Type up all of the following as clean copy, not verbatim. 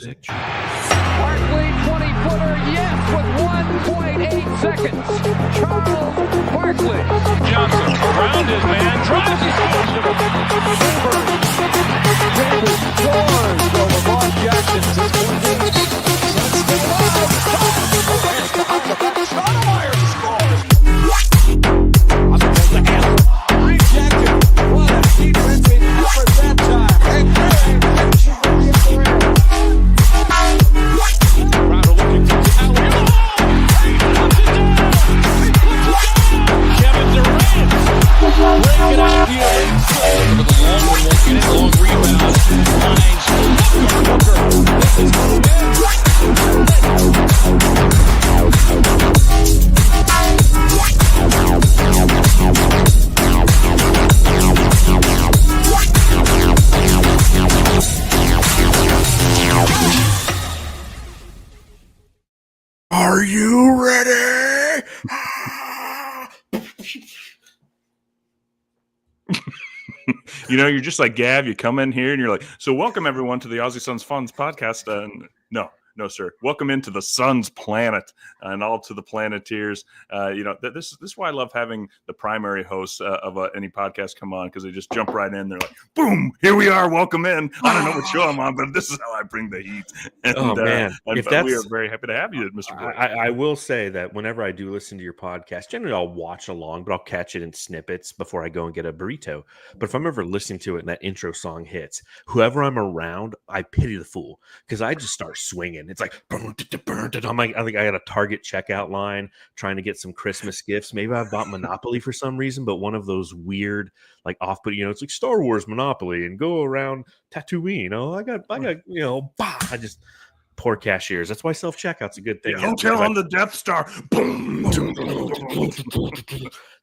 music. Barkley, 20-footer, yes, with 1.8 seconds. Charles Barkley. Johnson around his man, drives and Davis scores. So Lamar Jackson Stoudemire scores. Rejected. What a defensive effort that time. Crowder looking for the alley. Kevin Durant. Break it out here. For the long one, won't get it. Long rebound. Finds Booker. This is going in. Are you ready? You know, you're just like Gav. You come in here and you're like, so welcome everyone to the Aussie Suns Funds podcast. No, sir. Welcome into the Suns planet and all to the Planeteers. This is why I love having the primary hosts of any podcast come on, because they just jump right in. They're like, boom, here we are. Welcome in. I don't know what show I'm on, but this is how I bring the heat. And, man. we are very happy to have you, Mr. Boyd. I will say that whenever I do listen to your podcast, generally I'll watch along, but I'll catch it in snippets before I go and get a burrito. But if I'm ever listening to it and that intro song hits, whoever I'm around, I pity the fool, because I just start swinging. It's like, I'm like, I think I got a Target checkout line trying to get some Christmas gifts. Maybe I bought Monopoly for some reason, but one of those weird, like off-put, it's like Star Wars Monopoly and go around Tatooine. I got, I just poor cashiers. That's why self-checkout's a good thing. Yeah, hotel on the Death Star. Boom.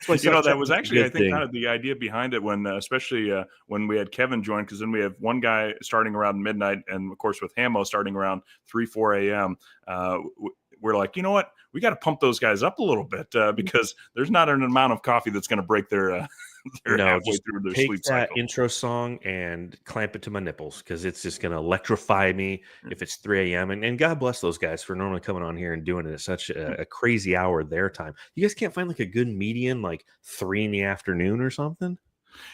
That was actually, I think, kind of the idea behind it when, especially when we had Kevin join, because then we have one guy starting around midnight, and of course with Hamo starting around 3-4 a.m. We're like, you know what? We got to pump those guys up a little bit because there's not an amount of coffee that's going to break their halfway through their take sleep that cycle. Intro song and clamp it to my nipples, because it's just going to electrify me if it's 3 a.m. And God bless those guys for normally coming on here and doing it at such a crazy hour their time. You guys can't find like a good median, like 3 in the afternoon or something?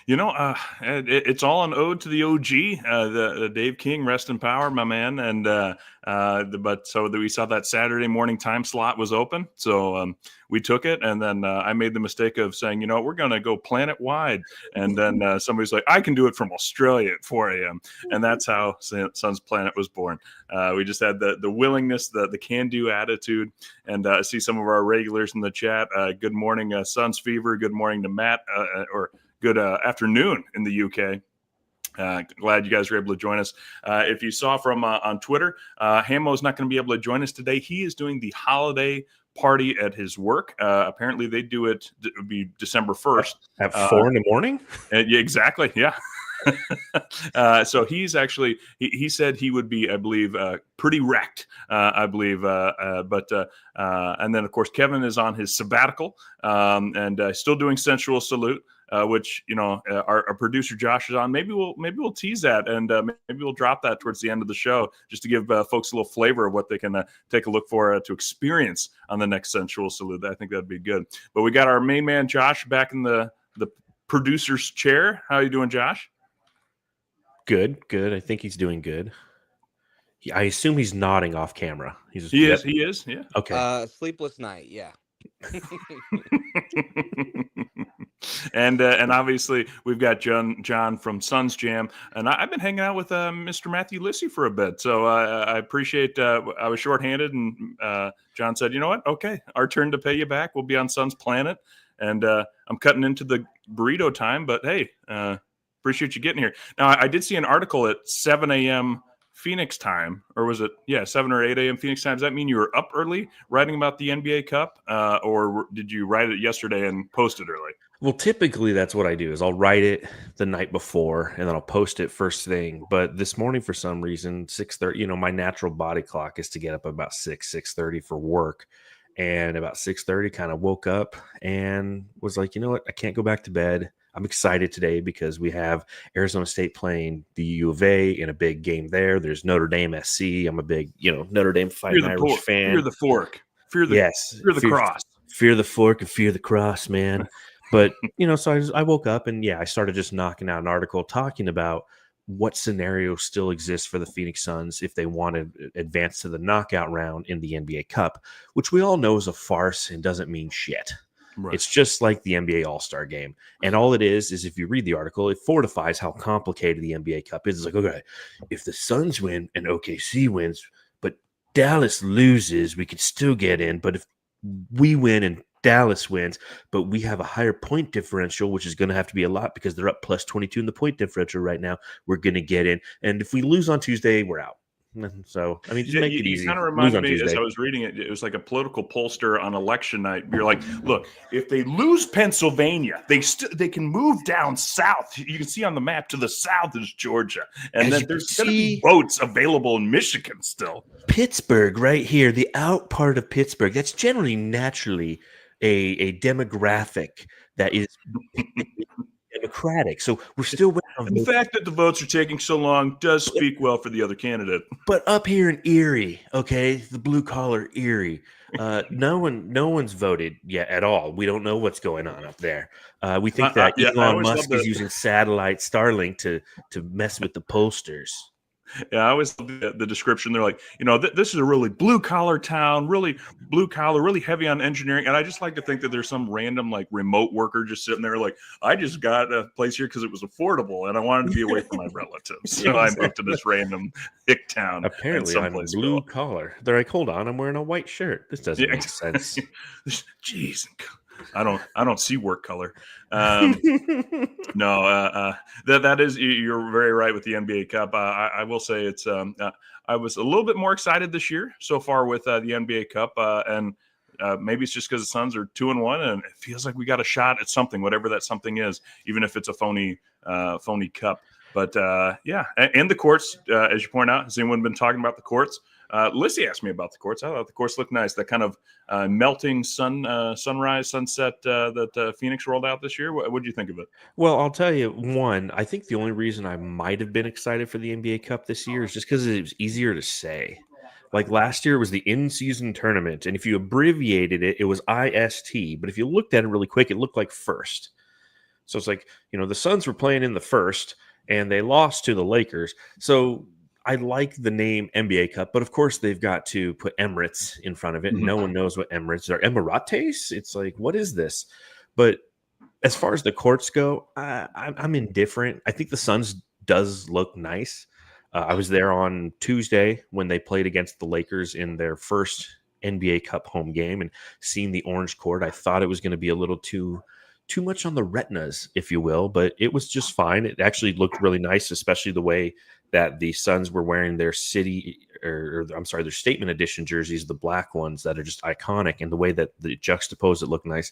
It's all an ode to the OG, the Dave King, rest in power, my man. And we saw that Saturday morning time slot was open, so we took it. And then I made the mistake of saying, we're going to go planet wide. And then somebody's like, I can do it from Australia at 4 a.m. And that's how Suns Planet was born. We just had the willingness, the can-do attitude, and see some of our regulars in the chat. Good morning, Suns Fever. Good morning to Matt, or good afternoon in the UK. Glad you guys were able to join us. If you saw from on Twitter, Hamo's not going to be able to join us today. He is doing the holiday party at his work. Apparently, they do it. It would be December 1st At 4 in the morning. Yeah, exactly. Yeah. So he's actually, he said he would be, I believe, pretty wrecked, I believe. And then, of course, Kevin is on his sabbatical and still doing Sensual Salute. Which our producer Josh is on. Maybe we'll tease that, and maybe we'll drop that towards the end of the show, just to give folks a little flavor of what they can take a look for to experience on the next Sensual Salute. I think that'd be good. But we got our main man Josh back in the producer's chair. How are you doing, Josh? Good. I think he's doing good. I assume he's nodding off camera. He is. Yeah. Okay. Sleepless night. Yeah. And obviously we've got John from Suns Jam, and I've been hanging out with Mr. Matthew Lissy for a bit, so I appreciate. I was shorthanded, and John said, "You know what? Okay, our turn to pay you back. We'll be on Suns Planet," and I'm cutting into the burrito time. But hey, appreciate you getting here. Now I did see an article at 7 a.m. Phoenix time, or was it 7 or 8 a.m. Phoenix time? Does that mean you were up early writing about the NBA Cup, or did you write it yesterday and post it early? Well, typically that's what I do is I'll write it the night before and then I'll post it first thing. But this morning, for some reason, 6:30, my natural body clock is to get up about 6:30 for work. And about 6:30 kind of woke up and was like, you know what? I can't go back to bed. I'm excited today because we have Arizona State playing the U of A in a big game there. There's Notre Dame SC. I'm a big, Notre Dame Fear Fighting the Irish pork. Fear fan. the fork. Yes, Fear the cross. fear the fork and fear the cross, man. But so I woke up and I started just knocking out an article talking about what scenario still exists for the Phoenix Suns if they want to advance to the knockout round in the NBA Cup, which we all know is a farce and doesn't mean shit. Right. It's just like the NBA All-Star game. And all it is if you read the article, it fortifies how complicated the NBA Cup is. It's like, okay, if the Suns win and OKC wins, but Dallas loses, we could still get in. But if we win and Dallas wins, but we have a higher point differential, which is going to have to be a lot because they're up plus 22 in the point differential right now, we're going to get in. And if we lose on Tuesday, we're out. So, I mean, just make it easy. You kind of reminded me as I was reading it. It was like a political pollster on election night. You're like, look, if they lose Pennsylvania, they can move down south. You can see on the map to the south is Georgia, and then there's going to be votes available in Michigan still. Pittsburgh, right here, the out part of Pittsburgh. That's generally naturally a demographic that is Democratic. So we're still the fact that the votes are taking so long does speak well for the other candidate. But up here in Erie, okay, the blue collar Erie, no one's voted yet at all. We don't know what's going on up there. We think that Elon Musk is using satellite Starlink to mess with the pollsters. Yeah, I always love the description. They're like, this is a really blue collar town, really blue collar, really heavy on engineering. And I just like to think that there's some random like remote worker just sitting there like, I just got a place here because it was affordable and I wanted to be away from my relatives. So I moved to this random hick town. Apparently I'm blue collar. They're like, hold on, I'm wearing a white shirt. This doesn't make sense. Jeez. I don't see work color. No, that is, you're very right with the NBA Cup. I will say it's I was a little bit more excited this year so far with the NBA Cup, and maybe it's just because the Suns are 2-1, and it feels like we got a shot at something, whatever that something is, even if it's a phony cup. But and the courts, as you point out, has anyone been talking about the courts? Lissy asked me about the courts. I thought the courts looked nice. That kind of melting sunrise, sunset that Phoenix rolled out this year. What did you think of it? Well, I'll tell you, I think the only reason I might have been excited for the NBA Cup this year is just because it was easier to say. Like last year, it was the in-season tournament, and if you abbreviated it, it was IST. But if you looked at it really quick, it looked like first. So it's like, the Suns were playing in the first, and they lost to the Lakers. So I like the name NBA Cup, but of course they've got to put Emirates in front of it. Mm-hmm. No one knows what Emirates are. Emirates? It's like, what is this? But as far as the courts go, I'm indifferent. I think the Suns does look nice. I was there on Tuesday when they played against the Lakers in their first NBA Cup home game, and seeing the orange court, I thought it was going to be a little too much on the retinas, if you will, but it was just fine. It actually looked really nice, especially the way that the Suns were wearing their their statement edition jerseys, the black ones that are just iconic, and the way that the juxtaposed it looked nice.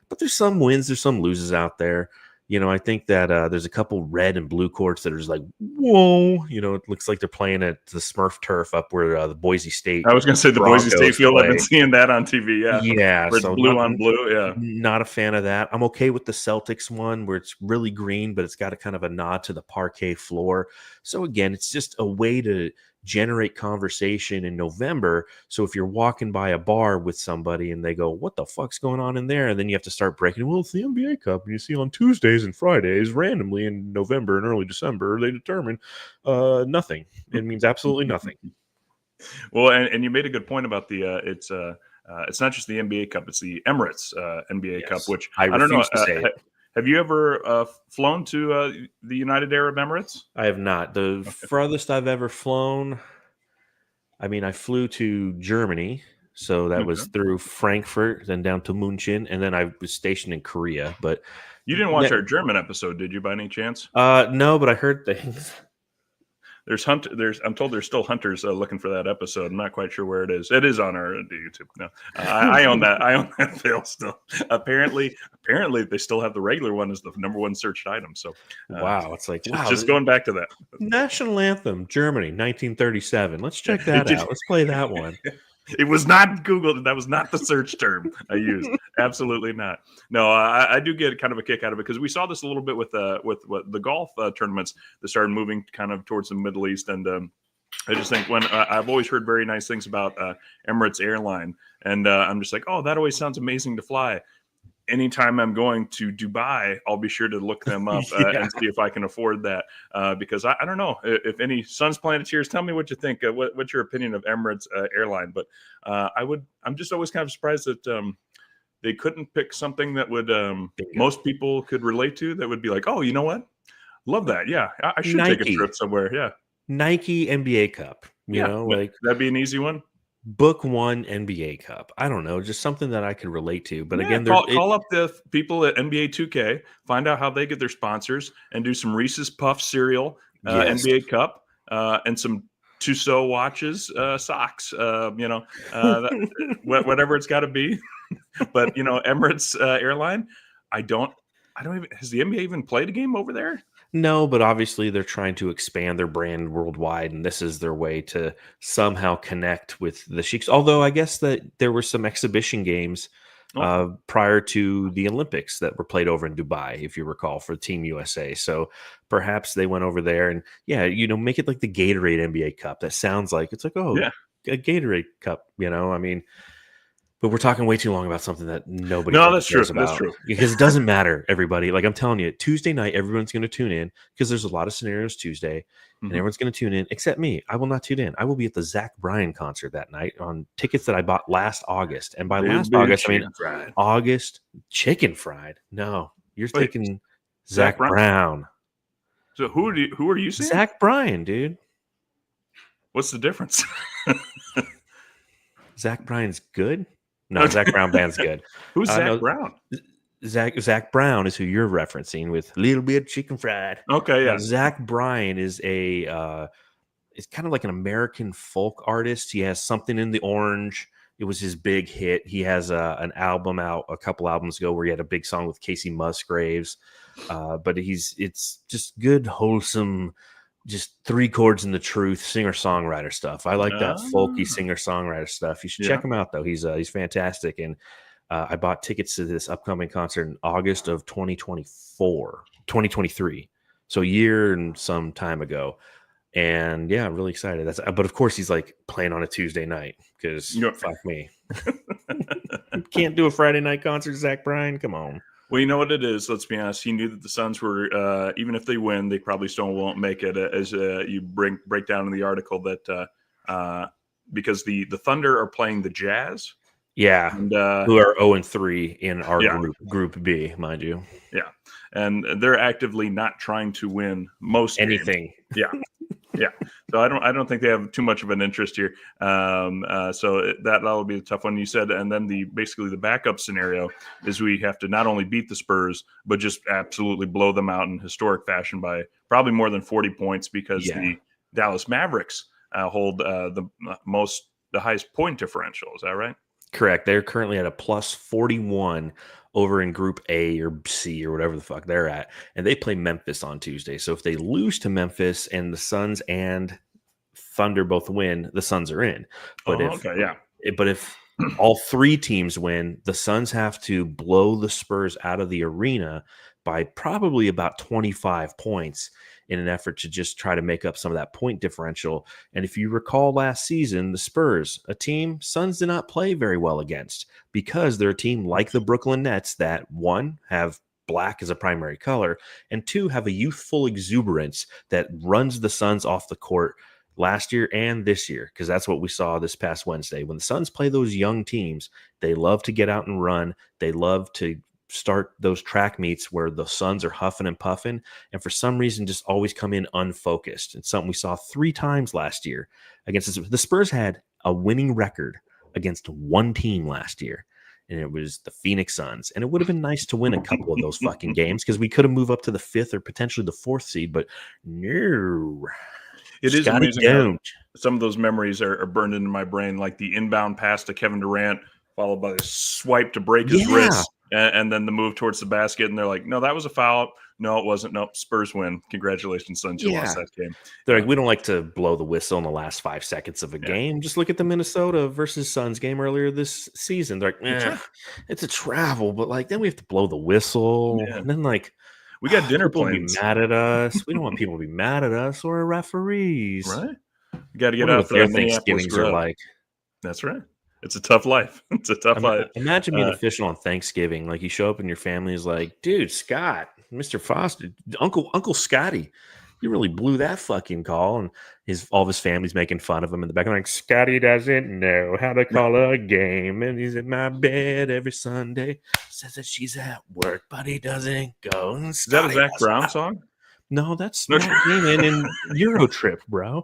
But there's some wins, there's some loses out there. I think that there's a couple red and blue courts that are just like, whoa, it looks like they're playing at the Smurf turf up where the Boise State. I was going to say the Boise State field. I've been seeing that on TV. Yeah. Yeah. Where it's blue on blue. Yeah. Not a fan of that. I'm okay with the Celtics one where it's really green, but it's got a kind of a nod to the parquet floor. So again, it's just a way to generate conversation in November. So if you're walking by a bar with somebody and they go, what the fuck's going on in there? And then you have to start breaking, well, it's the NBA Cup. And you see on Tuesdays and Fridays, randomly in November and early December, they determine nothing. It means absolutely nothing. Well, and you made a good point about the it's not just the NBA Cup, it's the Emirates NBA Cup, which I don't know. Have you ever flown to the United Arab Emirates? I have not. The farthest I've ever flown, I flew to Germany. So that was through Frankfurt, then down to München, and then I was stationed in Korea. But you didn't watch our German episode, did you, by any chance? No, but I heard things. I'm told there's still hunters looking for that episode. I'm not quite sure where it is. It is on our YouTube. No, I own that. I own that fail still. Apparently they still have the regular one as the number one searched item. So wow, it's like just going back to that national anthem, Germany, 1937. Let's check that out. Let's play that one. It was not Googled. That was not the search term I used. Absolutely not. No, I do get kind of a kick out of it because we saw this a little bit with what the golf tournaments that started moving kind of towards the Middle East, and I just think when I've always heard very nice things about Emirates Airline, and I'm just like, oh, that always sounds amazing to fly. Anytime I'm going to Dubai, I'll be sure to look them up and see if I can afford that. Because I don't know if any Suns Planeteers, tell me what you think. What's your opinion of Emirates Airline? But I'm just always kind of surprised that they couldn't pick something that would most people could relate to. That would be like, oh, you know what? Love that. Yeah, I should take a trip somewhere. Yeah, Nike NBA Cup. You know, like that'd be an easy one. Book one NBA Cup. I don't know, just something that I could relate to. But again, call up the people at NBA 2K, find out how they get their sponsors, and do some Reese's Puff cereal, NBA Cup, and some Tissot watches, socks. Whatever it's got to be. But Emirates Airline, I don't even. Has the NBA even played a game over there? No, but obviously they're trying to expand their brand worldwide, and this is their way to somehow connect with the Sheiks. Although I guess that there were some exhibition games prior to the Olympics that were played over in Dubai, if you recall, for Team USA. So perhaps they went over there and make it like the Gatorade NBA Cup. That sounds like it's like, a Gatorade Cup, I mean. But we're talking way too long about something that nobody that's cares true. about. That's true. Because it doesn't matter, everybody. Like I'm telling you, Tuesday night, everyone's going to tune in because there's a lot of scenarios Tuesday, and everyone's going to tune in except me. I will not tune in. I will be at the Zach Bryan concert that night on tickets that I bought last August. And by last August, I mean August chicken fried. No, you're taking Zach Brown. So who are you seeing? Zach Bryan, dude. What's the difference? Zach Bryan's good. No, Zach Brown band's good. Who's Zach Brown? Zach Brown is who you're referencing with Little Bit Chicken Fried. Okay, yeah. Now, Zach Bryan is it's kind of like an American folk artist. He has Something in the Orange. It was his big hit. He has an album out a couple albums ago where he had a big song with Casey Musgraves. But it's just good, wholesome, just three chords in the truth, singer-songwriter stuff. I like that folky singer-songwriter stuff. You should check him out, though. He's fantastic. And I bought tickets to this upcoming concert in August of 2023. So a year and some time ago. And yeah, I'm really excited. But of course he's like playing on a Tuesday night because fuck me. Can't do a Friday night concert, Zach Bryan. Come on. Well, you know what it is. Let's be honest. He knew that the Suns were, even if they win, they probably still won't make it. As you break down in the article that because the Thunder are playing the Jazz, and, who are 0-3 in our group B, mind you. Yeah, and they're actively not trying to win most anything. Games. Yeah. So I don't think they have too much of an interest here. So that'll be a tough one. You said, and then basically the backup scenario is we have to not only beat the Spurs, but just absolutely blow them out in historic fashion by probably more than 40 points because the Dallas Mavericks hold the highest point differential. Is that right? Correct. They're currently at a plus 41 over in Group A or C or whatever the fuck they're at. And they play Memphis on Tuesday. So if they lose to Memphis and the Suns and Thunder both win, the Suns are in. But if all three teams win, the Suns have to blow the Spurs out of the arena by probably about 25 points in an effort to just try to make up some of that point differential. And if you recall last season, the Spurs, a team Suns did not play very well against because they're a team like the Brooklyn Nets that, one, have black as a primary color, and two, have a youthful exuberance that runs the Suns off the court last year and this year, because that's what we saw this past Wednesday. When the Suns play those young teams, they love to get out and run. They love to start those track meets where the Suns are huffing and puffing, and for some reason just always come in unfocused. It's something we saw 3 times last year against the Spurs. Had a winning record against one team last year, and it was the Phoenix Suns. And it would have been nice to win a couple of those fucking games because we could have moved up to the 5th or potentially the 4th seed, but no. It is amazing how some of those memories are burned into my brain, like the inbound pass to Kevin Durant, followed by a swipe to break his wrist and then the move towards the basket, and they're like, no, that was a foul. No, it wasn't. Nope, Spurs win. Congratulations, Suns. You lost that game. They're like, we don't like to blow the whistle in the last 5 seconds of a game. Just look at the Minnesota versus Suns game earlier this season. They're like, it's a travel, but like then we have to blow the whistle. Yeah. And then like we got dinner people plans. Be mad at us. We don't want people to be mad at us or our referees. Right. You got to get out out for their Thanksgivings are like. That's right. It's a tough life. It's a tough life. Imagine being official on Thanksgiving. Like you show up and your family is like, dude, Scott, Mr. Foster, Uncle Scotty, you really blew that fucking call. And all of his family's making fun of him in the back. I'm like, Scotty doesn't know how to call a game. And he's in my bed every Sunday. Says that she's at work, but he doesn't go. And is that a Zach Brown song? No, that's Matt Damon in Euro Trip, bro.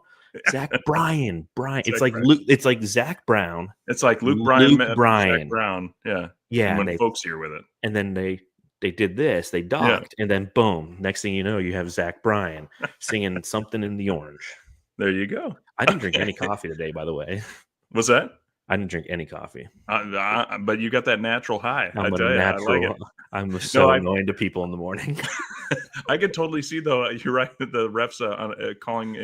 Zach Bryan. It's like Luke. It's like Zach Brown. It's like Luke Bryan. Bryan. Zach Brown. Yeah. Yeah. And folks here with it. And then they did this. They docked, and then boom. Next thing you know, you have Zach Bryan singing something in the orange. There you go. I didn't drink any coffee today, by the way. What's that? I didn't drink any coffee. But you got that natural high. I'm I like it. I'm annoying to people in the morning. I could totally see, though. You're right. The refs calling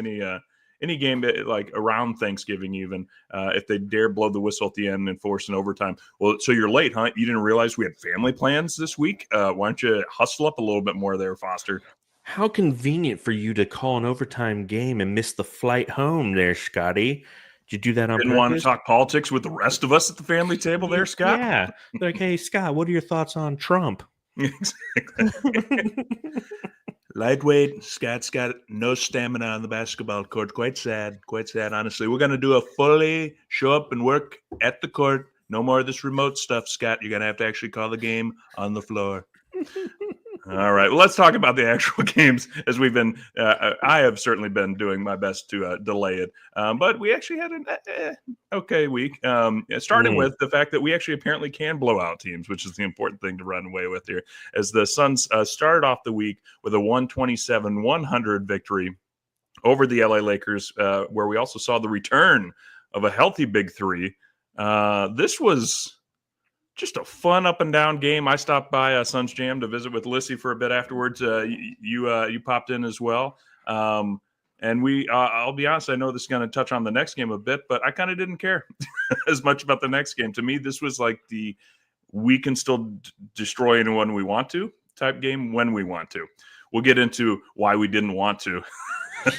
any game like around Thanksgiving, even if they dare blow the whistle at the end and force an overtime. Well, so you're late, huh? You didn't realize we had family plans this week? Why don't you hustle up a little bit more there, Foster? How convenient for you to call an overtime game and miss the flight home there, Scotty. Did you do that on Didn't purpose? Want to talk politics with the rest of us at the family table there, Scott? Yeah. Like, hey, Scott, what are your thoughts on Trump? Lightweight, Scott's got no stamina on the basketball court. Quite sad, honestly. We're going to do a fully show up and work at the court. No more of this remote stuff, Scott. You're going to have to actually call the game on the floor. All right. Well, let's talk about the actual games as we've been. I have certainly been doing my best to delay it. But we actually had an okay week, starting with the fact that we actually apparently can blow out teams, which is the important thing to run away with here. As the Suns started off the week with a 127-100 victory over the LA Lakers, where we also saw the return of a healthy big three. This was just a fun up and down game. I stopped by Suns Jam to visit with Lissy for a bit afterwards. You popped in as well. And we, I'll be honest, I know this is going to touch on the next game a bit, but I kind of didn't care as much about the next game. To me, this was like we can still destroy anyone we want to type game when we want to. We'll get into why we didn't want to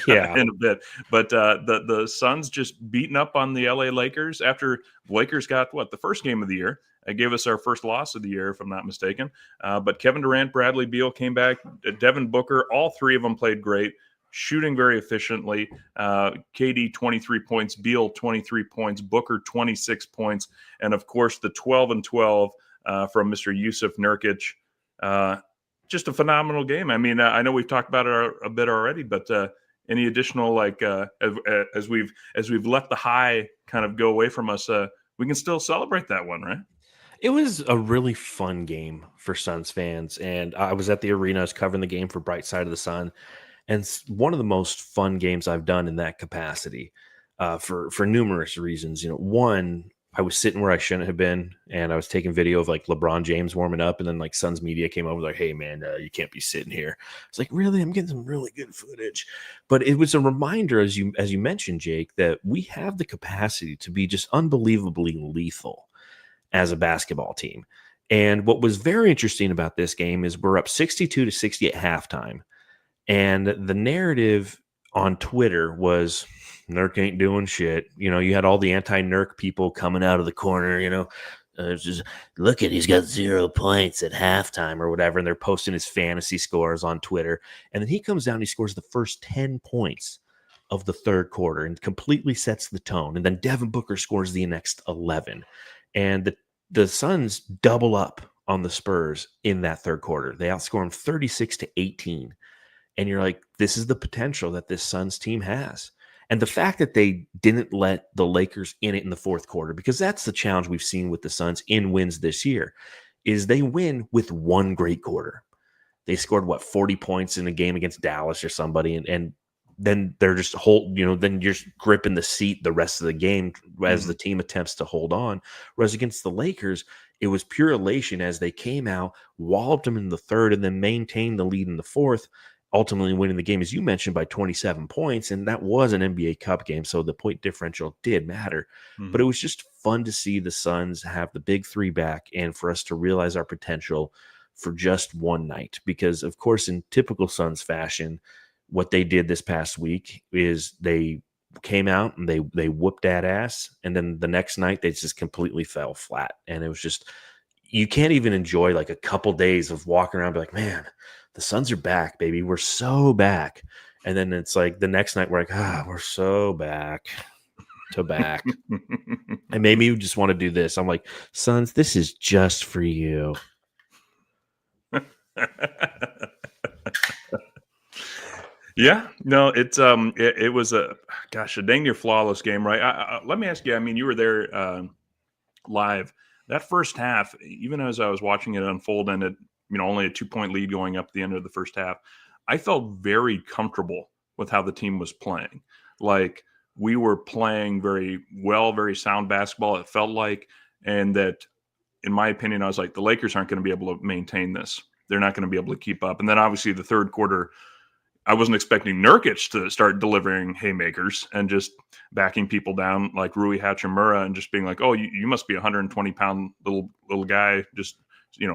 in a bit. But the Suns just beating up on the LA Lakers after the Lakers got the first game of the year. It gave us our first loss of the year, if I'm not mistaken. But Kevin Durant, Bradley Beal came back. Devin Booker, all three of them played great, shooting very efficiently. KD, 23 points. Beal, 23 points. Booker, 26 points. And, of course, the 12-12 from Mr. Yusuf Nurkic. Just a phenomenal game. I mean, I know we've talked about it a bit already, but any additional, as we've let the high kind of go away from us, we can still celebrate that one, right? It was a really fun game for Suns fans, and I was at the arena. I was covering the game for Bright Side of the Sun, and it's one of the most fun games I've done in that capacity for numerous reasons. You know, one, I was sitting where I shouldn't have been, and I was taking video of like LeBron James warming up, and then like Suns media came over like, "Hey man, you can't be sitting here." It's like, really, I'm getting some really good footage, but it was a reminder, as you mentioned, Jake, that we have the capacity to be just unbelievably lethal as a basketball team. And what was very interesting about this game is we're up 62-60 at halftime. And the narrative on Twitter was Nurk ain't doing shit. You know, you had all the anti-Nurk people coming out of the corner, you know, just look at, he's got 0 points at halftime or whatever. And they're posting his fantasy scores on Twitter. And then he comes down and he scores the first 10 points of the third quarter and completely sets the tone. And then Devin Booker scores the next 11. And the Suns double up on the Spurs in that third quarter. They outscore them 36-18. And you're like, this is the potential that this Suns team has. And the fact that they didn't let the Lakers in it in the fourth quarter, because that's the challenge we've seen with the Suns in wins this year, is they win with one great quarter. They scored, 40 points in a game against Dallas or somebody, and then they're just then you're just gripping the seat the rest of the game as the team attempts to hold on. Whereas against the Lakers, it was pure elation as they came out, walloped them in the third, and then maintained the lead in the fourth, ultimately winning the game, as you mentioned, by 27 points. And that was an NBA Cup game, so the point differential did matter. But it was just fun to see the Suns have the big three back and for us to realize our potential for just one night. Because, of course, in typical Suns fashion, what they did this past week is they came out and they whooped that ass, and then the next night they just completely fell flat. And it was just, you can't even enjoy like a couple days of walking around and be like, man, the Suns are back, baby, we're so back. And then it's like the next night we're like, we're so back. And maybe you just want to do this. I'm like, Suns, this is just for you. Yeah, no, it was a dang near flawless game, right? Let me ask you. I mean, you were there live. That first half, even as I was watching it unfold, and only a 2-point lead going up at the end of the first half, I felt very comfortable with how the team was playing. Like, we were playing very well, very sound basketball. It felt like, and that, in my opinion, I was like, the Lakers aren't going to be able to maintain this. They're not going to be able to keep up. And then obviously the third quarter, I wasn't expecting Nurkic to start delivering haymakers and just backing people down like Rui Hachimura and just being like, oh, you must be a 120-pound little guy, just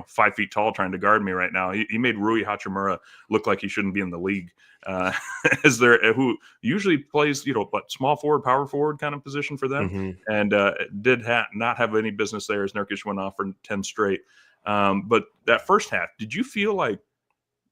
5 feet tall, trying to guard me right now. He made Rui Hachimura look like he shouldn't be in the league, who usually plays small forward, power forward kind of position for them, and did not have any business there as Nurkic went off for 10 straight. But that first half, did you feel like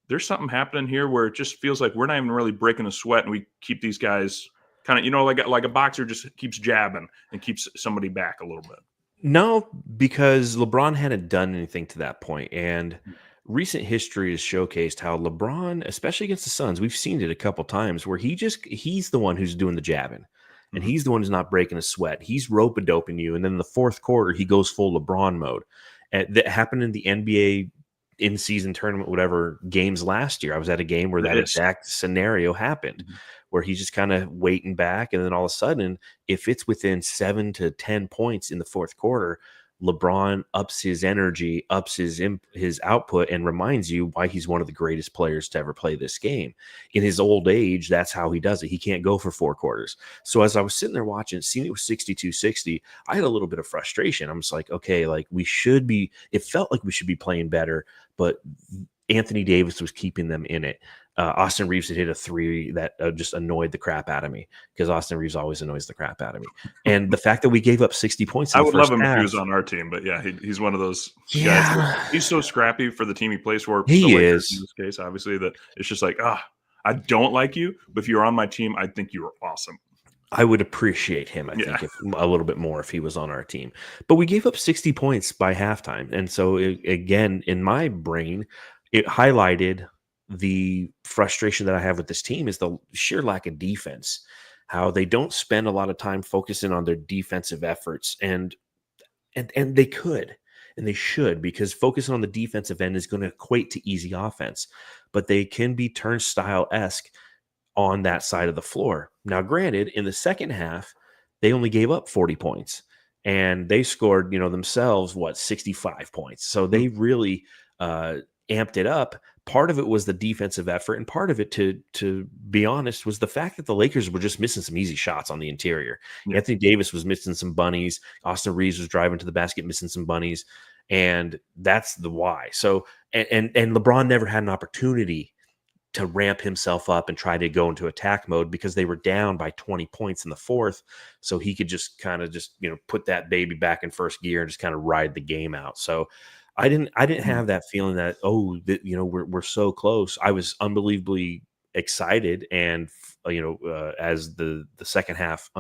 there's something happening here where it just feels like we're not even really breaking a sweat and we keep these guys kind of, like a boxer just keeps jabbing and keeps somebody back a little bit? No, because LeBron hadn't done anything to that point. And recent history has showcased how LeBron, especially against the Suns, we've seen it a couple times where he's the one who's doing the jabbing. And he's the one who's not breaking a sweat. He's rope-a-doping you. And then in the fourth quarter, he goes full LeBron mode. And that happened in the NBA in-season tournament, whatever, games last year. I was at a game where that exact scenario happened, where he's just kind of waiting back. And then all of a sudden, if it's within 7 to 10 points in the fourth quarter, LeBron ups his energy, ups his output, and reminds you why he's one of the greatest players to ever play this game. In his old age, that's how he does it. He can't go for 4 quarters. So as I was sitting there watching, seeing it was 62-60, I had a little bit of frustration. I'm just like, okay, like it felt like we should be playing better, but Anthony Davis was keeping them in it. Austin Reeves had hit a 3 that just annoyed the crap out of me, because Austin Reeves always annoys the crap out of me. And the fact that we gave up 60 points, I would love him if he was on our team, but yeah, he's one of those guys. He's so scrappy for the team he plays for. He is, in this case, obviously, that it's just like, I don't like you, but if you're on my team, I think you're awesome. I would appreciate him, I think, a little bit more if he was on our team. But we gave up 60 points by halftime. And so, again, in my brain, it highlighted the frustration that I have with this team is the sheer lack of defense, how they don't spend a lot of time focusing on their defensive efforts. And they could, and they should, because focusing on the defensive end is going to equate to easy offense, but they can be turnstile-esque on that side of the floor. Now, granted, in the second half, they only gave up 40 points, and they scored, themselves, 65 points. So they really amped it up. Part of it was the defensive effort, and part of it, to be honest, was the fact that the Lakers were just missing some easy shots on the interior. Yeah. Anthony Davis was missing some bunnies. Austin Reeves was driving to the basket, missing some bunnies, and that's the why. So, and LeBron never had an opportunity to ramp himself up and try to go into attack mode because they were down by 20 points in the fourth. So he could just kind of put that baby back in first gear and just kind of ride the game out. So I didn't have that feeling that, we're so close. I was unbelievably excited. And, as the second half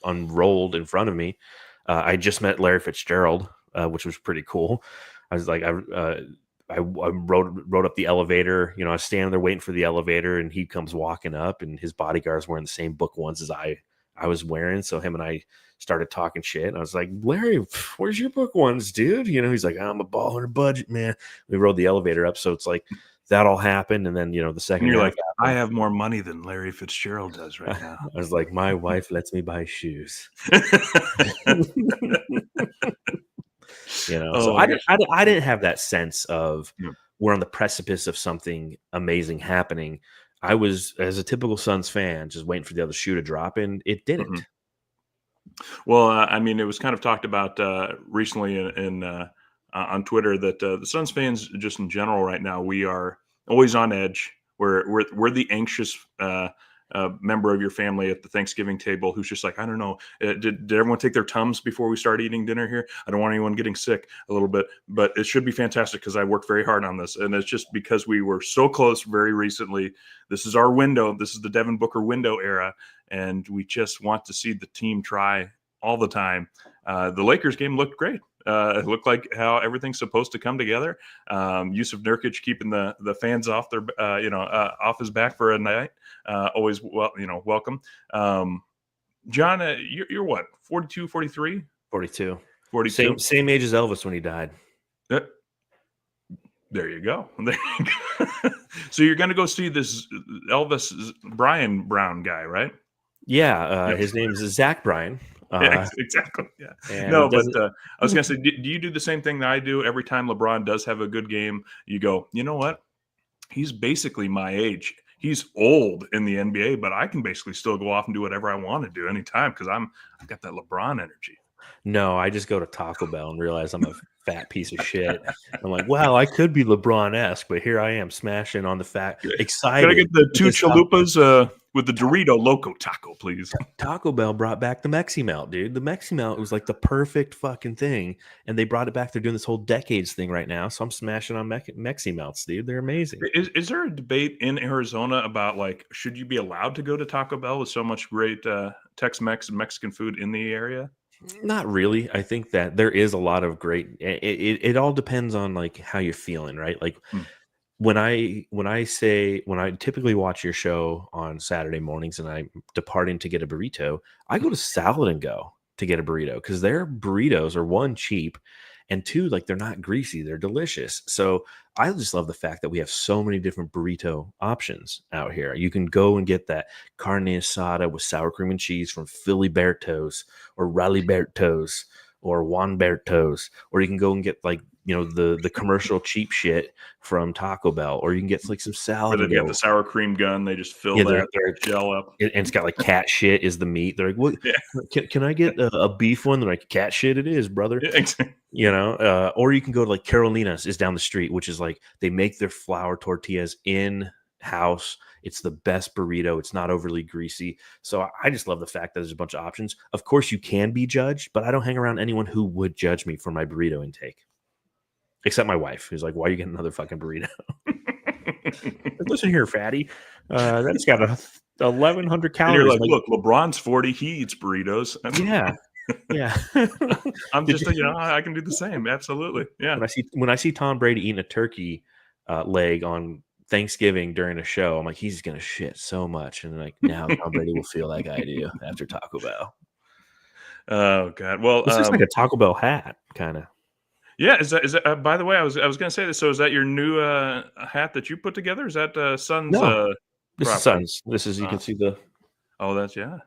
unrolled in front of me, I just met Larry Fitzgerald, which was pretty cool. I was like, I rode up the elevator. I was standing there waiting for the elevator, and he comes walking up, and his bodyguard's wearing the same book ones as I was wearing. So him and I started talking shit. And I was like, Larry, where's your book ones, dude? He's like, I'm a baller budget, man. We rode the elevator up. So it's like that all happened, and then the And second you're half like, I happened. have more money than Larry Fitzgerald does right now. I was like, my wife lets me buy shoes. So Oh, I gosh. didn't have that sense of Yeah. we're on the precipice of something amazing happening. I was, as a typical Suns fan, just waiting for the other shoe to drop, and it Mhm. didn't. Well, I mean, it was kind of talked about recently on Twitter that the Suns fans, just in general, right now, we are always on edge. We're the anxious member of your family at the Thanksgiving table who's just like, I don't know, did everyone take their Tums before we start eating dinner here? I don't want anyone getting sick a little bit, but it should be fantastic because I worked very hard on this, and it's just because we were so close very recently. This is our window. This is the Devin Booker window era. And we just want to see the team try all the time. The Lakers game looked great. It looked like how everything's supposed to come together. Yusuf Nurkic keeping the fans off their off his back for a night. Always welcome. John, you're what, 42, 43? 42. 42? Same age as Elvis when he died. There you go. There you go. So you're going to go see this Elvis Brian Brown guy, right? Yeah, Yep. his name is Zach Bryan. Yeah, exactly. Yeah. And No, he but doesn't. I was going to say, do you do the same thing that I do? Every time LeBron does have a good game, you go, you know what? He's basically my age. He's old in the NBA, but I can basically still go off and do whatever I want to do anytime because I've got that LeBron energy. No, I just go to Taco Bell and realize I'm a fat piece of shit. I'm like, wow, I could be LeBron-esque, but here I am smashing on the fat, excited. Can I get the two because chalupas with the Dorito Loco taco, please? Taco Bell brought back the Mexi Melt, dude. The Mexi Melt was like the perfect fucking thing, and they brought it back. They're doing this whole decades thing right now, so I'm smashing on Mexi Melts, dude. They're amazing. Is there a debate in Arizona about like should you be allowed to go to Taco Bell with so much great Tex-Mex and Mexican food in the area? Not really. I think that there is a lot of great. It all depends on like how you're feeling, right? Like when I typically watch your show on Saturday mornings and I'm departing to get a burrito, I go to Salad and Go to get a burrito because their burritos are, one, cheap, and two, like, they're not greasy, they're delicious. So I just love the fact that we have so many different burrito options out here. You can go and get that carne asada with sour cream and cheese from Philly Berto's or Rally Berto's or Juan Berto's, or you can go and get like the commercial cheap shit from Taco Bell, or you can get like some salad. Where they get the sour cream gun, they just fill they're gel up, and it's got like cat shit is the meat. They're like, what? Yeah. Can I get a beef one? They're like, cat shit it is, brother. Yeah, exactly. Or you can go to like Carolina's is down the street, which is like they make their flour tortillas in house. It's the best burrito. It's not overly greasy. So I just love the fact that there's a bunch of options. Of course, you can be judged, but I don't hang around anyone who would judge me for my burrito intake. Except my wife, who's like, why are you getting another fucking burrito? Listen here, fatty. That's got 1,100 calories. And you're like, look, LeBron's 40. He eats burritos. Yeah. Yeah. I'm just, I can do the same. Absolutely. Yeah. When I see Tom Brady eating a turkey leg on Thanksgiving during a show, I'm like, he's going to shit so much. And like, now Tom Brady will feel like I do after Taco Bell. Oh, God. Well, this is like a Taco Bell hat, kind of. Yeah, is that? By the way, I was going to say this. So, is that your new hat that you put together? Is that Suns? No, this is Suns. This is you can see the. Oh, that's the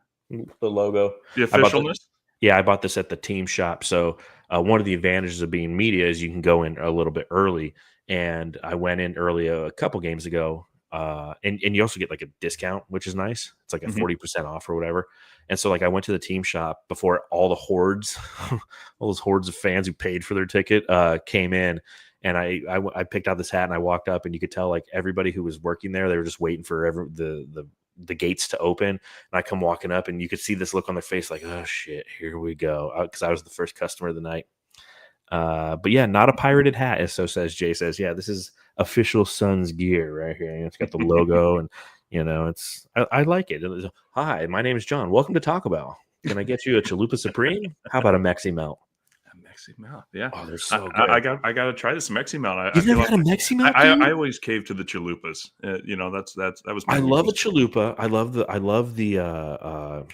logo. The officialness. I bought this at the team shop. So one of the advantages of being media is you can go in a little bit early. And I went in early a couple games ago. And you also get like a discount, which is nice. It's like a 40% off or whatever. And so like I went to the team shop before all the hordes, all those hordes of fans who paid for their ticket came in. And I picked out this hat and I walked up and you could tell like everybody who was working there, they were just waiting for the gates to open. And I come walking up and you could see this look on their face like, oh shit, here we go. Because I was the first customer of the night. But yeah, not a pirated hat, as so says Jay says. Yeah, this is official Suns gear right here. It's got the logo and I like it. Hi, my name is John. Welcome to Taco Bell. Can I get you a Chalupa Supreme? How about a Mexi Melt? A Mexi Melt, yeah. Oh, they're so good. I got to try this Mexi Melt. You've never had a Mexi Melt? I always cave to the chalupas. That was. I love a chalupa. I love the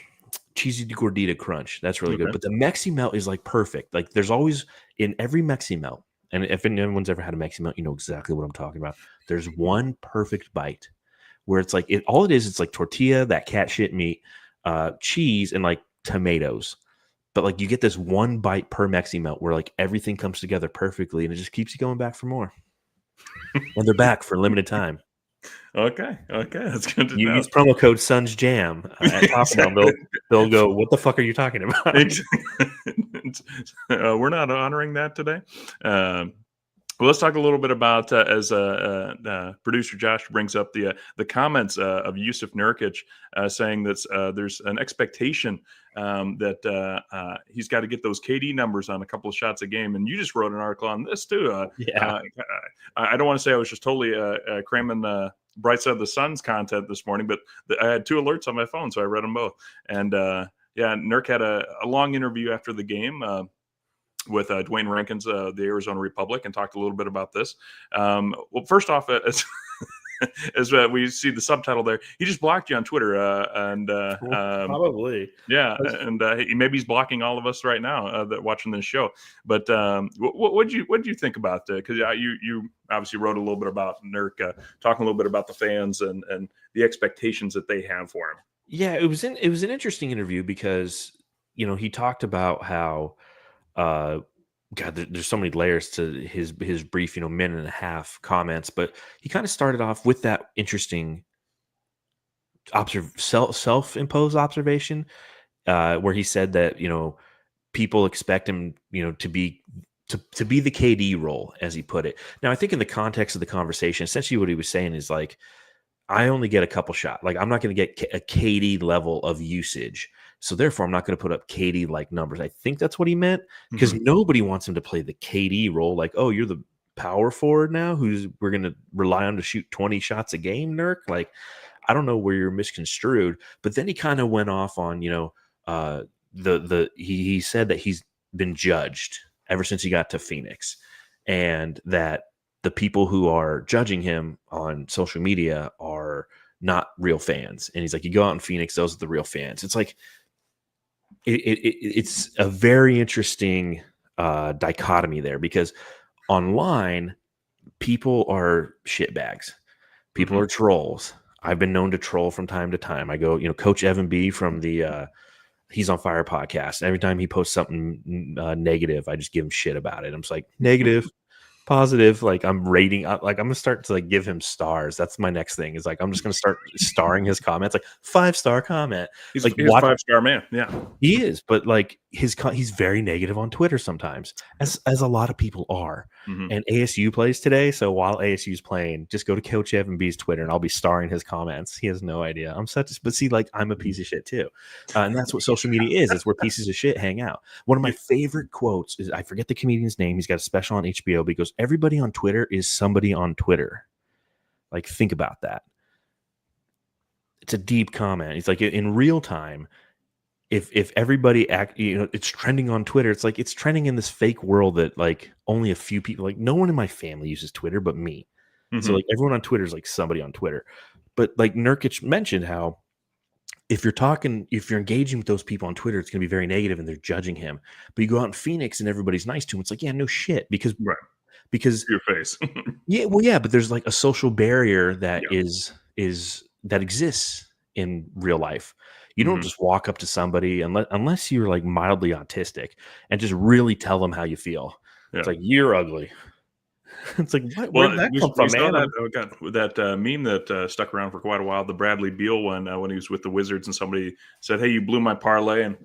cheesy gordita crunch. That's really good. But the Mexi Melt is like perfect. Like there's always in every Mexi Melt, and if anyone's ever had a Mexi melt, you know exactly what I'm talking about. There's one perfect bite where it's like all it is. It's like tortilla, that cat shit meat, cheese, and like tomatoes. But like you get this one bite per Mexi melt where like everything comes together perfectly, and it just keeps you going back for more. And they're back for a limited time. Okay, that's good to You know. use promo code Suns Jam at Taco Bell. They'll go, "What the fuck are you talking about?" We're not honoring that today. Well, let's talk a little bit about as producer Josh brings up the comments of Yusuf Nurkic saying that there's an expectation that he's got to get those KD numbers on a couple of shots a game, and you just wrote an article on this too. Yeah. I don't want to say I was just totally cramming Bright Side of the Suns content this morning, but I had 2 alerts on my phone, so I read them both. And yeah, Nurk had a long interview after the game. With Dwayne Rankins, the Arizona Republic, and talked a little bit about this. Well, first off, as we see the subtitle there, he just blocked you on Twitter, and Probably. yeah, and maybe he's blocking all of us right now that watching this show. But what did you think about that? Because you obviously wrote a little bit about Nurk, talking a little bit about the fans and the expectations that they have for him. Yeah, it was an interesting interview because he talked about how God, there's so many layers to his brief, minute and a half comments, but he kind of started off with that interesting self-imposed observation where he said that people expect him to be the KD role, as he put it. Now I think in the context of the conversation, essentially what he was saying is like, I only get a couple shots. Like I'm not going to get a KD level of usage. So therefore, I'm not going to put up KD like numbers. I think that's what he meant, because nobody wants him to play the KD role. Like, oh, you're the power forward now we're going to rely on to shoot 20 shots a game, Nurk. Like, I don't know where you're misconstrued. But then he kind of went off on, he said that he's been judged ever since he got to Phoenix, and that the people who are judging him on social media are not real fans. And he's like, you go out in Phoenix, those are the real fans. It's like, it's a very interesting dichotomy there, because online people are shitbags. People are trolls. I've been known to troll from time to time. I go, Coach Evan B from the He's on Fire podcast. Every time he posts something negative, I just give him shit about it. I'm just like, negative, positive. Like I'm rating, like I'm gonna start to like give him stars. That's my next thing. Is like I'm just gonna start starring his comments, like 5-star comment. He's like a 5-star man. Yeah, he is, but like he's very negative on Twitter sometimes, as a lot of people are. And ASU plays today, so while ASU's playing, just go to Coach Evan B's Twitter, and I'll be starring his comments. He has no idea. But see, like I'm a piece of shit too, and that's what social media is. It's where pieces of shit hang out. One of my favorite quotes is, I forget the comedian's name. He's got a special on HBO, but he goes, "Everybody on Twitter is somebody on Twitter." Like, think about that. It's a deep comment. He's like, in real time, if everybody it's trending on Twitter, it's like it's trending in this fake world that like only a few people, like no one in my family uses Twitter but me. So like everyone on Twitter is like somebody on Twitter. But like Nurkic mentioned how if you're engaging with those people on Twitter, it's going to be very negative and they're judging him. But you go out in Phoenix and everybody's nice to him. It's like, yeah, no shit. Because your face. yeah, but there's like a social barrier that that exists in real life. You don't just walk up to somebody unless you're like mildly autistic and just really tell them how you feel. Yeah. It's like, you're ugly. It's like, where did that come from, man? That meme that stuck around for quite a while, the Bradley Beal one, when he was with the Wizards and somebody said, "Hey, you blew my parlay." And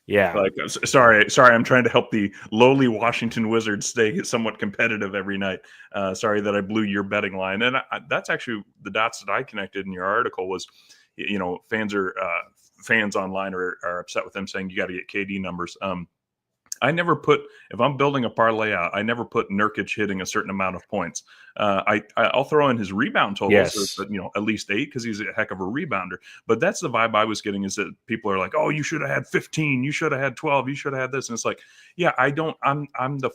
yeah, like, sorry, I'm trying to help the lowly Washington Wizards stay somewhat competitive every night. Sorry that I blew your betting line. And that's actually the dots that I connected in your article was, fans online are upset with them saying you got to get KD numbers. I never put, if I'm building a parlay out, I never put Nurkic hitting a certain amount of points. I'll throw in his rebound totals, at least 8, because he's a heck of a rebounder. But that's the vibe I was getting, is that people are like, oh, you should have had 15, you should have had 12, you should have had this. And it's like, yeah, I'm the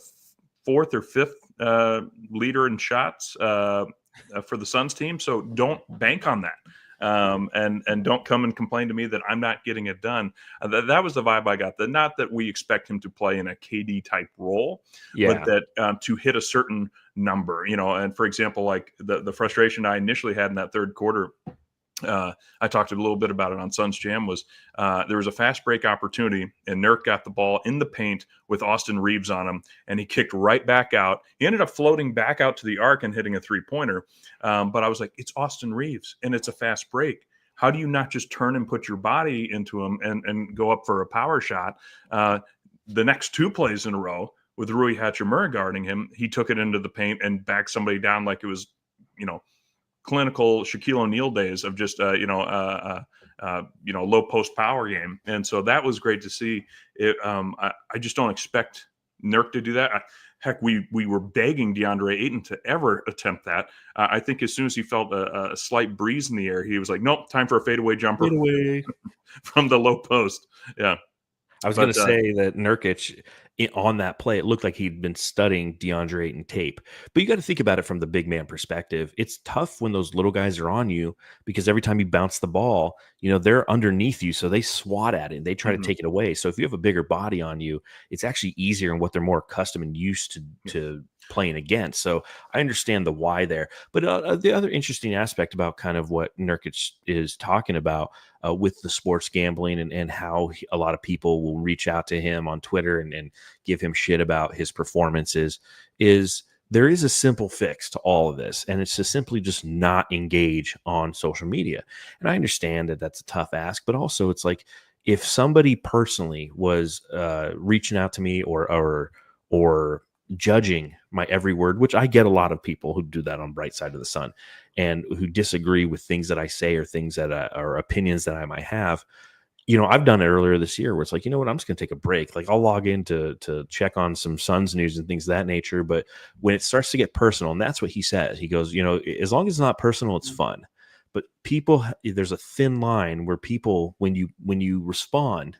4th or 5th leader in shots for the Suns team. So don't bank on that. and don't come and complain to me that I'm not getting it done. That was the vibe I got. Not that we expect him to play in a KD type role, but Yeah. that to hit a certain number, and for example, like the frustration I initially had in that third quarter, I talked a little bit about it on Suns Jam, was there was a fast break opportunity and Nurk got the ball in the paint with Austin Reeves on him and he kicked right back out. He ended up floating back out to the arc and hitting a 3-pointer. But I was like, it's Austin Reeves and it's a fast break. How do you not just turn and put your body into him and go up for a power shot? The next 2 plays in a row with Rui Hachimura guarding him, he took it into the paint and backed somebody down like it was, clinical Shaquille O'Neal days of just low post power game, and so that was great to see. It, I just don't expect Nurk to do that. Heck, we were begging DeAndre Ayton to ever attempt that. I think as soon as he felt a slight breeze in the air, he was like, "Nope, time for a fadeaway jumper from the low post." Yeah, I was going to say that Nurkic on that play, it looked like he'd been studying DeAndre Ayton tape. But you got to think about it from the big man perspective. It's tough when those little guys are on you because every time you bounce the ball, they're underneath you. So they swat at it and they try to take it away. So if you have a bigger body on you, it's actually easier and what they're more accustomed and used to playing against. So I understand the why there. But the other interesting aspect about kind of what Nurkic is talking about with the sports gambling and how a lot of people will reach out to him on Twitter and give him shit about his performances is there is a simple fix to all of this. And it's to simply just not engage on social media. And I understand that that's a tough ask, but also it's like if somebody personally was reaching out to me or judging my every word, which I get a lot of people who do that on Bright Side of the Sun and who disagree with things that I say or things that or opinions that I might have. I've done it earlier this year where it's like, you know what, I'm just going to take a break. Like I'll log in to check on some Suns news and things of that nature. But when it starts to get personal, and that's what he says, he goes, as long as it's not personal, it's fun. But people, there's a thin line where people, when you respond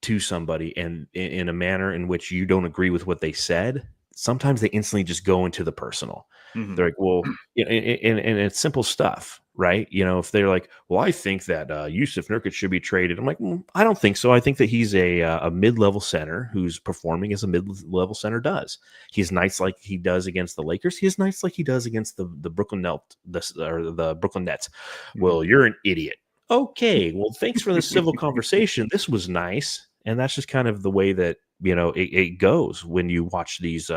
to somebody and in a manner in which you don't agree with what they said, sometimes they instantly just go into the personal. Mm-hmm. They're like, well, and it's simple stuff, right? If they're like, well, I think that Yusuf Nurkic should be traded. I'm like, I don't think so. I think that he's a mid-level center who's performing as a mid-level center does. He's nice like he does against the Lakers. He's nice like he does against the Brooklyn Nets. Mm-hmm. Well, you're an idiot. Okay, well, thanks for the civil conversation. This was nice. And that's just kind of the way that, it goes when you watch these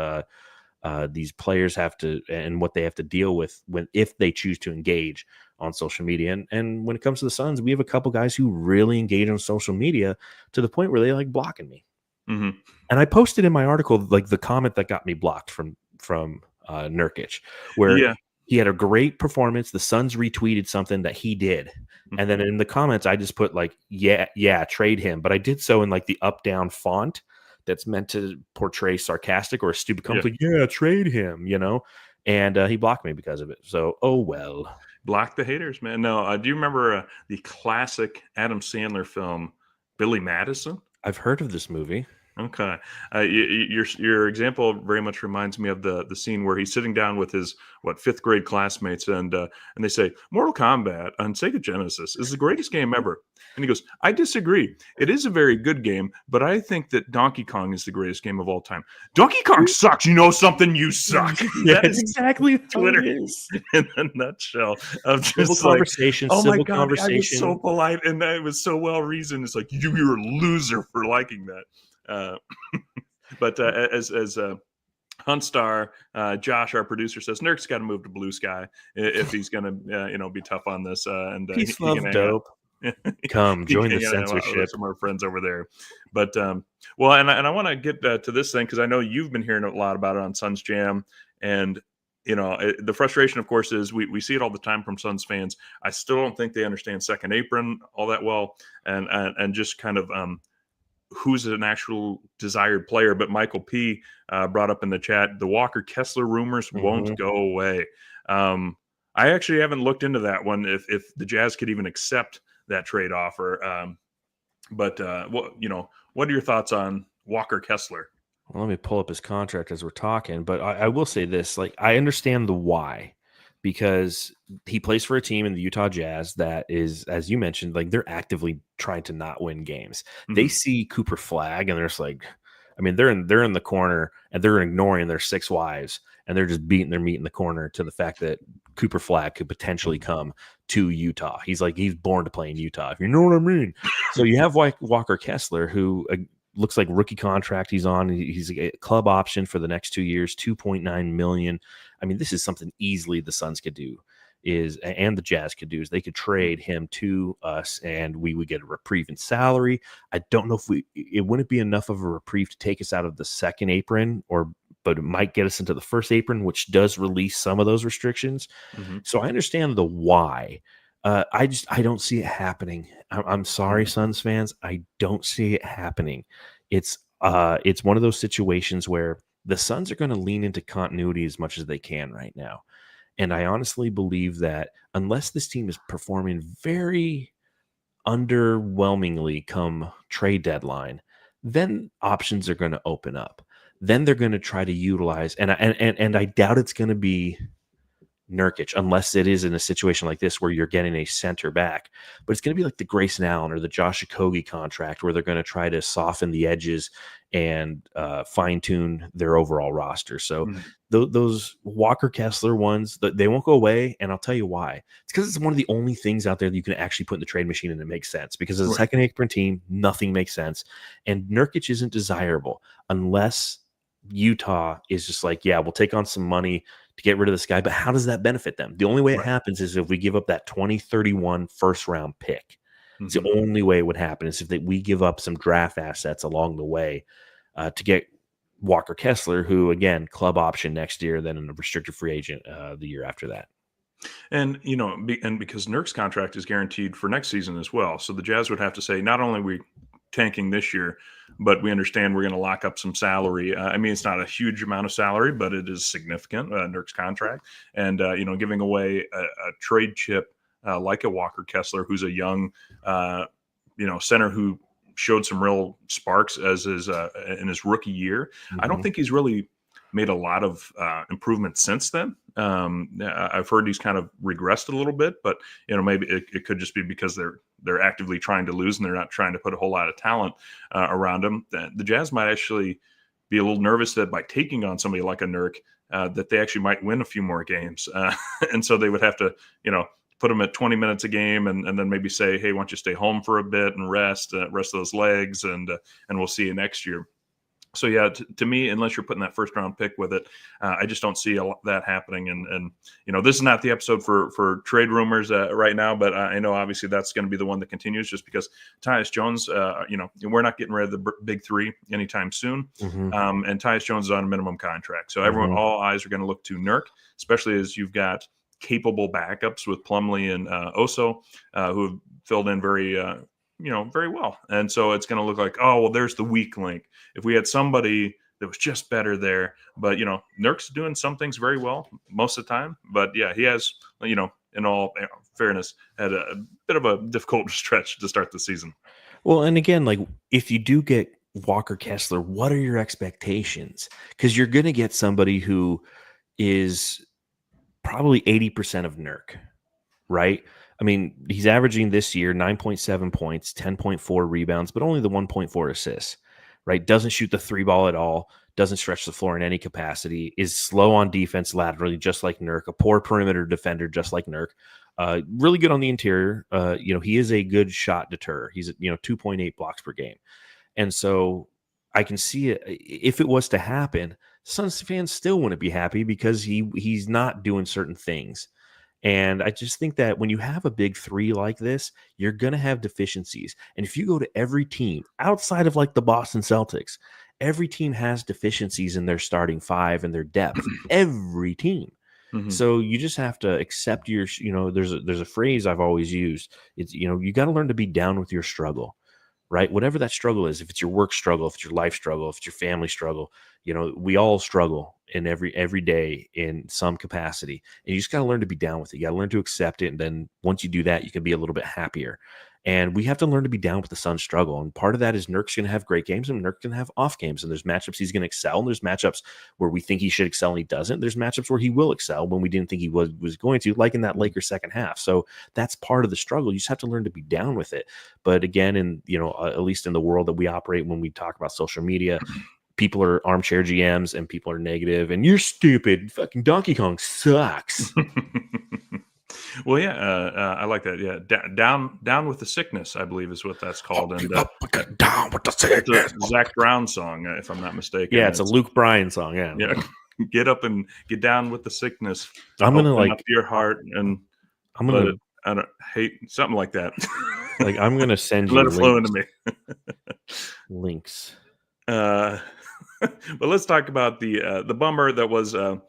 players have to, and what they have to deal with if they choose to engage on social media. And when it comes to the Suns, we have a couple guys who really engage on social media to the point where they like blocking me. Mm-hmm. And I posted in my article, like the comment that got me blocked from Nurkic, where he had a great performance. The Suns retweeted something that he did. And then in the comments, I just put like, yeah, trade him. But I did so in like the up-down font that's meant to portray sarcastic or a stupid comment. Like, yeah, trade him, And he blocked me because of it. So, oh, well. Block the haters, man. No, do you remember the classic Adam Sandler film, Billy Madison? I've heard of this movie. Okay. Your example very much reminds me of the scene where he's sitting down with his fifth grade classmates and they say Mortal Kombat on Sega Genesis is the greatest game ever. And he goes, I disagree. It is a very good game, but I think that Donkey Kong is the greatest game of all time. Donkey Kong sucks. You know something? You suck. Yeah, that's exactly Twitter in a nutshell. Of just civil conversation. Oh my God, conversation. I was so polite and it was so well reasoned. It's like you're a loser for liking that. But as Hunstar, Josh, our producer, says Nurk's got to move to Blue Sky if he's going to be tough on this. And peace, love, dope. Come join the censorship. Some of our friends over there. But well, and I want to get to this thing because I know you've been hearing a lot about it on Suns Jam, and the frustration, of course, is we see it all the time from Suns fans. I still don't think they understand second apron all that well, and just kind of who's an actual desired player. But Michael P brought up in the chat, the Walker Kessler rumors won't go away. I actually haven't looked into that one, if the Jazz could even accept that trade offer. But what are your thoughts on Walker Kessler? Well, let me pull up his contract as we're talking, but I will say this, like, I understand the why. because he plays for a team in the Utah Jazz that is, as you mentioned, like they're actively trying to not win games. They see Cooper Flag and they're just like, I mean, they're in the corner and they're ignoring their 6 wives and they're just beating their meat in the corner to the fact that Cooper Flag could potentially come to Utah. He's born to play in Utah, if you know what I mean. So you have Walker Kessler, who looks like rookie contract he's on. He's a club option for the next 2 years, $2.9 million. I mean, this is something easily the Suns could do and the Jazz could do is they could trade him to us and we would get a reprieve in salary. I don't know if it wouldn't be enough of a reprieve to take us out of the second apron but it might get us into the first apron, which does release some of those restrictions. So I understand the why. I don't see it happening. I'm sorry, Suns fans. I don't see it happening. It's one of those situations where the Suns are going to lean into continuity as much as they can right now. And I honestly believe that unless this team is performing very underwhelmingly come trade deadline, then options are going to open up. Then they're going to try to utilize, and I doubt it's going to be Nurkic, unless it is in a situation like this where you're getting a center back. But it's going to be like the Grayson Allen or the Josh Okogie contract where they're going to try to soften the edges and fine-tune their overall roster. So those Walker Kessler ones, they won't go away, and I'll tell you why. It's because it's one of the only things out there that you can actually put in the trade machine and it makes sense. Because as a second apron team, nothing makes sense. And Nurkic isn't desirable unless Utah is just like, yeah, we'll take on some money to get rid of this guy. But how does that benefit them? The only way it happens is if we give up that 2031 first round pick. It's the only way it would happen is if we give up some draft assets along the way to get Walker Kessler, who, again, club option next year, then a restricted free agent the year after that. And, and because Nurk's contract is guaranteed for next season as well. So the Jazz would have to say, not only are we tanking this year, but we understand we're going to lock up some salary. I mean, it's not a huge amount of salary, but it is significant, Nurk's contract. And, giving away a trade chip like a Walker Kessler, who's a young, center who showed some real sparks in his rookie year. I don't think he's really made a lot of improvement since then. I've heard he's kind of regressed a little bit, but maybe it could just be because they're actively trying to lose and they're not trying to put a whole lot of talent around him. The Jazz might actually be a little nervous that by taking on somebody like a Nurk, that they actually might win a few more games, and so they would have to put him at 20 minutes a game and then maybe say, hey, why don't you stay home for a bit and rest those legs, and we'll see you next year. So, yeah, to me, unless you're putting that first round pick with it, I just don't see that happening. And this is not the episode for trade rumors right now, but I know obviously that's going to be the one that continues just because Tyus Jones, we're not getting rid of the big three anytime soon. And Tyus Jones is on a minimum contract. So all eyes are going to look to Nurk, especially as you've got capable backups with Plumlee and Oso, who have filled in very well. And so it's going to look like, oh, well, there's the weak link. If we had somebody that was just better there, but, Nurk's doing some things very well most of the time. But, yeah, he has, in all fairness, had a bit of a difficult stretch to start the season. Well, and again, like if you do get Walker Kessler, what are your expectations? Because you're going to get somebody who is probably 80% of Nurk, right? I mean, he's averaging this year 9.7 points, 10.4 rebounds, but only the 1.4 assists, right? Doesn't shoot the three ball at all, doesn't stretch the floor in any capacity, is slow on defense laterally, just like Nurk, a poor perimeter defender, just like Nurk. Really good on the interior. He is a good shot deterrer. He's 2.8 blocks per game. And so I can see it. If it was to happen, Suns fans still wouldn't be happy because he's not doing certain things. And I just think that when you have a big three like this, you're going to have deficiencies. And if you go to every team outside of like the Boston Celtics, every team has deficiencies in their starting five and their depth. Every team. So you just have to accept there's a phrase I've always used. It's, you got to learn to be down with your struggle, right? Whatever that struggle is, if it's your work struggle, if it's your life struggle, if it's your family struggle, we all struggle in every day in some capacity. And you just got to learn to be down with it. You got to learn to accept it. And then once you do that, you can be a little bit happier. And we have to learn to be down with the Suns' struggle. And part of that is Nurk's going to have great games and Nurk's going to have off games. And there's matchups he's going to excel. And there's matchups where we think he should excel and he doesn't. There's matchups where he will excel when we didn't think he was going to, like in that Lakers second half. So that's part of the struggle. You just have to learn to be down with it. But again, at least in the world that we operate, when we talk about social media, people are armchair GMs and people are negative and you're stupid. Fucking Donkey Kong sucks. Well, yeah, I like that. Yeah, down with the sickness, I believe is what that's called. And Get down with the sickness. it's a Zach Brown song, if I'm not mistaken. Yeah, it's a Luke Bryan song. Yeah, yeah. Get up and get down with the sickness. I'm gonna Open up your heart and I'm gonna I don't hate something like that. like I'm gonna send you let it flow into me. links. But let's talk about the bummer that was the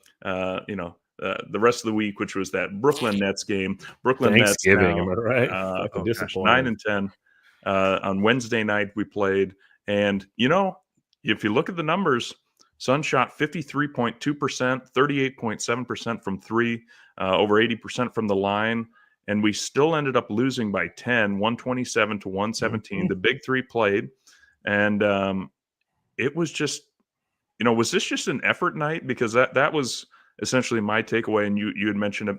rest of the week, which was that Brooklyn Nets game. Brooklyn Thanksgiving, Nets now, am I right? oh gosh, 9-10. On Wednesday night we played, and if you look at the numbers, Suns shot 53.2%, 38.7% from three, over 80% from the line, and we still ended up losing by 10, 127 to 117. Mm-hmm. The big three played, and it was just, was this just an effort night? Because that was essentially my takeaway. And you had mentioned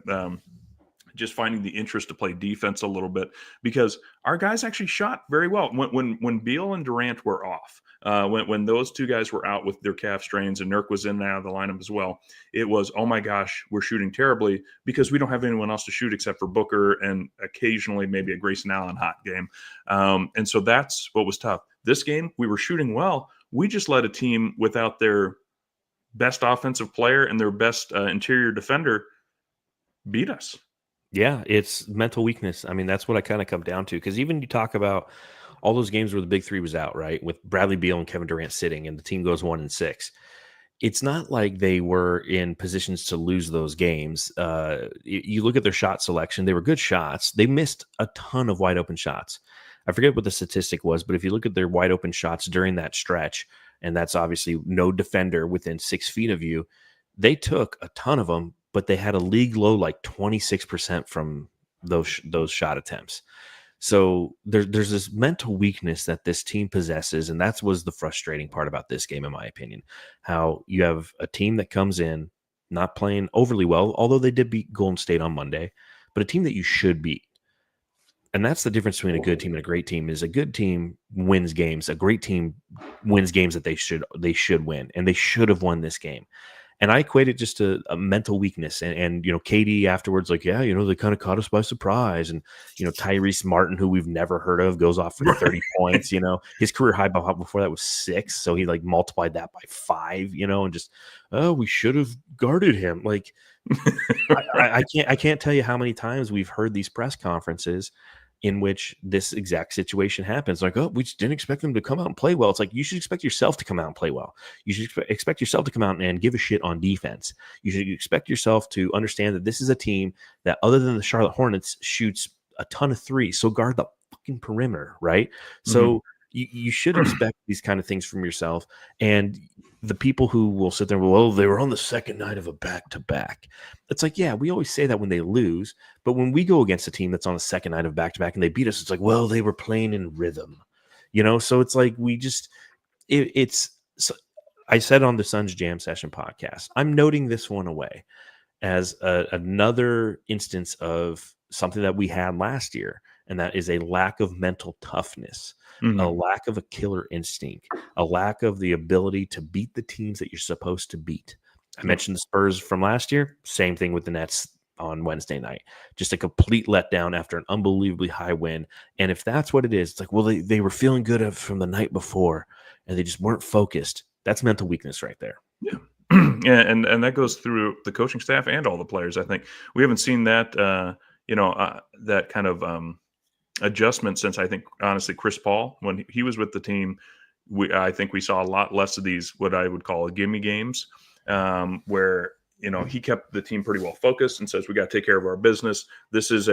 just finding the interest to play defense a little bit, because our guys actually shot very well when Beal and Durant were off. When those two guys were out with their calf strains and Nurk was in and out of the lineup as well, it was, oh my gosh, we're shooting terribly because we don't have anyone else to shoot except for Booker and occasionally maybe a Grayson Allen hot game. And so that's what was tough. This game, we were shooting well. We just let a team without their best offensive player and their best interior defender beat us. Yeah, it's mental weakness. I mean, that's what I kind of come down to, because even you talk about all those games where the big three was out, right, with Bradley Beal and Kevin Durant sitting and the team goes 1-6. It's not like they were in positions to lose those games. You look at their shot selection, they were good shots. They missed a ton of wide open shots. I forget what the statistic was, but if you look at their wide open shots during that stretch, and that's obviously no defender within 6 feet of you, they took a ton of them, but they had a league low like 26% from those shot attempts. So there's this mental weakness that this team possesses, and that was the frustrating part about this game, in my opinion. How you have a team that comes in not playing overly well, although they did beat Golden State on Monday, but a team that you should beat. And that's the difference between a good team and a great team. Is a good team wins games. A great team wins games that they should win, and they should have won this game. And I equate it just to a mental weakness. And KD afterwards, like, yeah, they kind of caught us by surprise. And, Tyrese Martin, who we've never heard of, goes off for 30 points. His career high before that was 6. So he like multiplied that by 5, and just, we should have guarded him. Like, I can't tell you how many times we've heard these press conferences in which this exact situation happens. Like, we just didn't expect them to come out and play well. It's like, you should expect yourself to come out and play well. You should expect yourself to come out and give a shit on defense. You should expect yourself to understand that this is a team that, other than the Charlotte Hornets, shoots a ton of threes. So guard the fucking perimeter, right? Mm-hmm. So you should expect these kind of things from yourself. And the people who will sit there and, well, they were on the second night of a back-to-back. It's like, yeah, we always say that when they lose, but when we go against a team that's on the second night of back-to-back and they beat us, it's like, well, they were playing in rhythm, So it's like, I said on the Suns Jam Session podcast, I'm noting this one away as another instance of something that we had last year, and that is a lack of mental toughness. Mm-hmm. A lack of a killer instinct, a lack of the ability to beat the teams that you're supposed to beat. I mentioned the Spurs from last year. Same thing with the Nets on Wednesday night. Just a complete letdown after an unbelievably high win. And if that's what it is, it's like, well, they were feeling good from the night before, and they just weren't focused. That's mental weakness right there. Yeah. Yeah, and that goes through the coaching staff and all the players. I think we haven't seen that, that kind of adjustment since, I think, honestly, Chris Paul, when he was with the team. I think we saw a lot less of these, what I would call gimme games, where he kept the team pretty well focused and says, we got to take care of our business. This is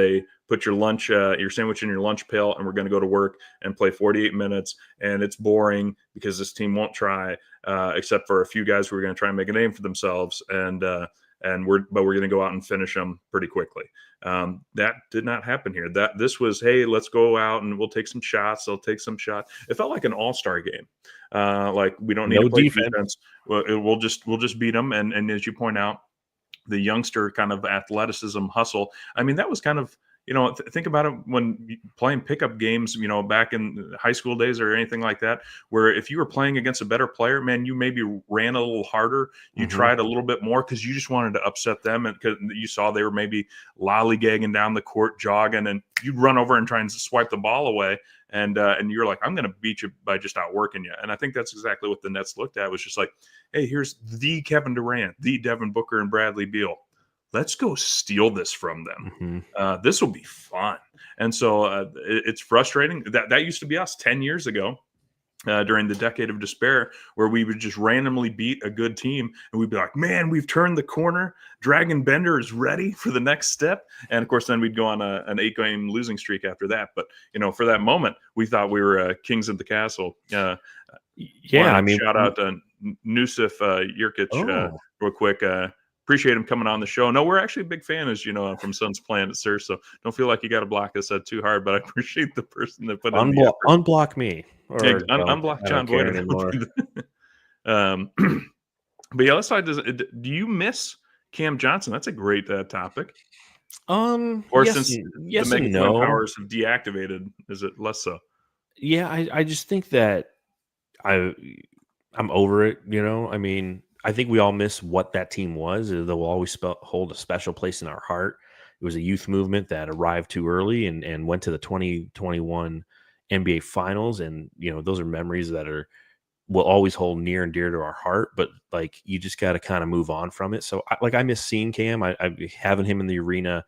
put your lunch, your sandwich in your lunch pail, and we're going to go to work and play 48 minutes. And it's boring because this team won't try, except for a few guys who are going to try and make a name for themselves. And we're going to go out and finish them pretty quickly. That did not happen here. This was, hey, let's go out and we'll take some shots. They'll take some shots. It felt like an all-star game. Like we don't need No to play defense. defense. We'll just beat them. And as you point out, the youngster kind of athleticism hustle. I mean, that was kind of, think about it when playing pickup games, back in high school days or anything like that, where if you were playing against a better player, man, you maybe ran a little harder. You tried a little bit more because you just wanted to upset them, and because you saw they were maybe lollygagging down the court, jogging, and you'd run over and try and swipe the ball away. And you're like, I'm going to beat you by just outworking you. And I think that's exactly what the Nets looked at, was just like, hey, here's the Kevin Durant, the Devin Booker, and Bradley Beal. Let's go steal this from them. This will be fun. And so it's frustrating. That used to be us 10 years ago. During the decade of despair, where we would just randomly beat a good team and we'd be like, man, we've turned the corner. Dragon Bender is ready for the next step. And of course, then we'd go on an 8-game losing streak after that. But, for that moment, we thought we were kings of the castle. Yeah. I mean, shout out to Nusif Yurkic real quick. Appreciate him coming on the show. No, we're actually a big fan, as you know, from Sun's Planet, sir. So don't feel like you got to block us too hard, but I appreciate the person that put in the effort. Unblock me. Or unblock John Voita. But yeah, let's talk. Do you miss Cam Johnson? That's a great topic. Or yes, since yes the and Mega no. powers have deactivated, is it less so? Yeah, I just think that I'm over it. I mean, I think we all miss what that team was. They'll always hold a special place in our heart. It was a youth movement that arrived too early and went to the 2021 NBA Finals, and those are memories that will always hold near and dear to our heart. But like, you just got to kind of move on from it. So I miss seeing Cam. I having him in the arena,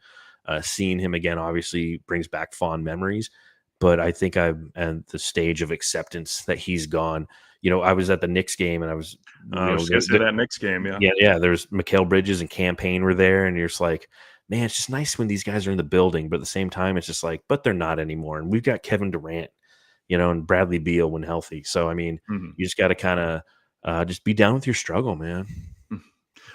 seeing him again obviously brings back fond memories. But I think I'm at the stage of acceptance that he's gone. I was at the Knicks game, and I was. I was going to say that Knicks game, yeah. Yeah. There's Mikal Bridges and Campaign were there, and you're just like, man, it's just nice when these guys are in the building. But at the same time, it's just like, but they're not anymore. And we've got Kevin Durant, and Bradley Beal when healthy. So I mean, you just got to kind of just be down with your struggle, man.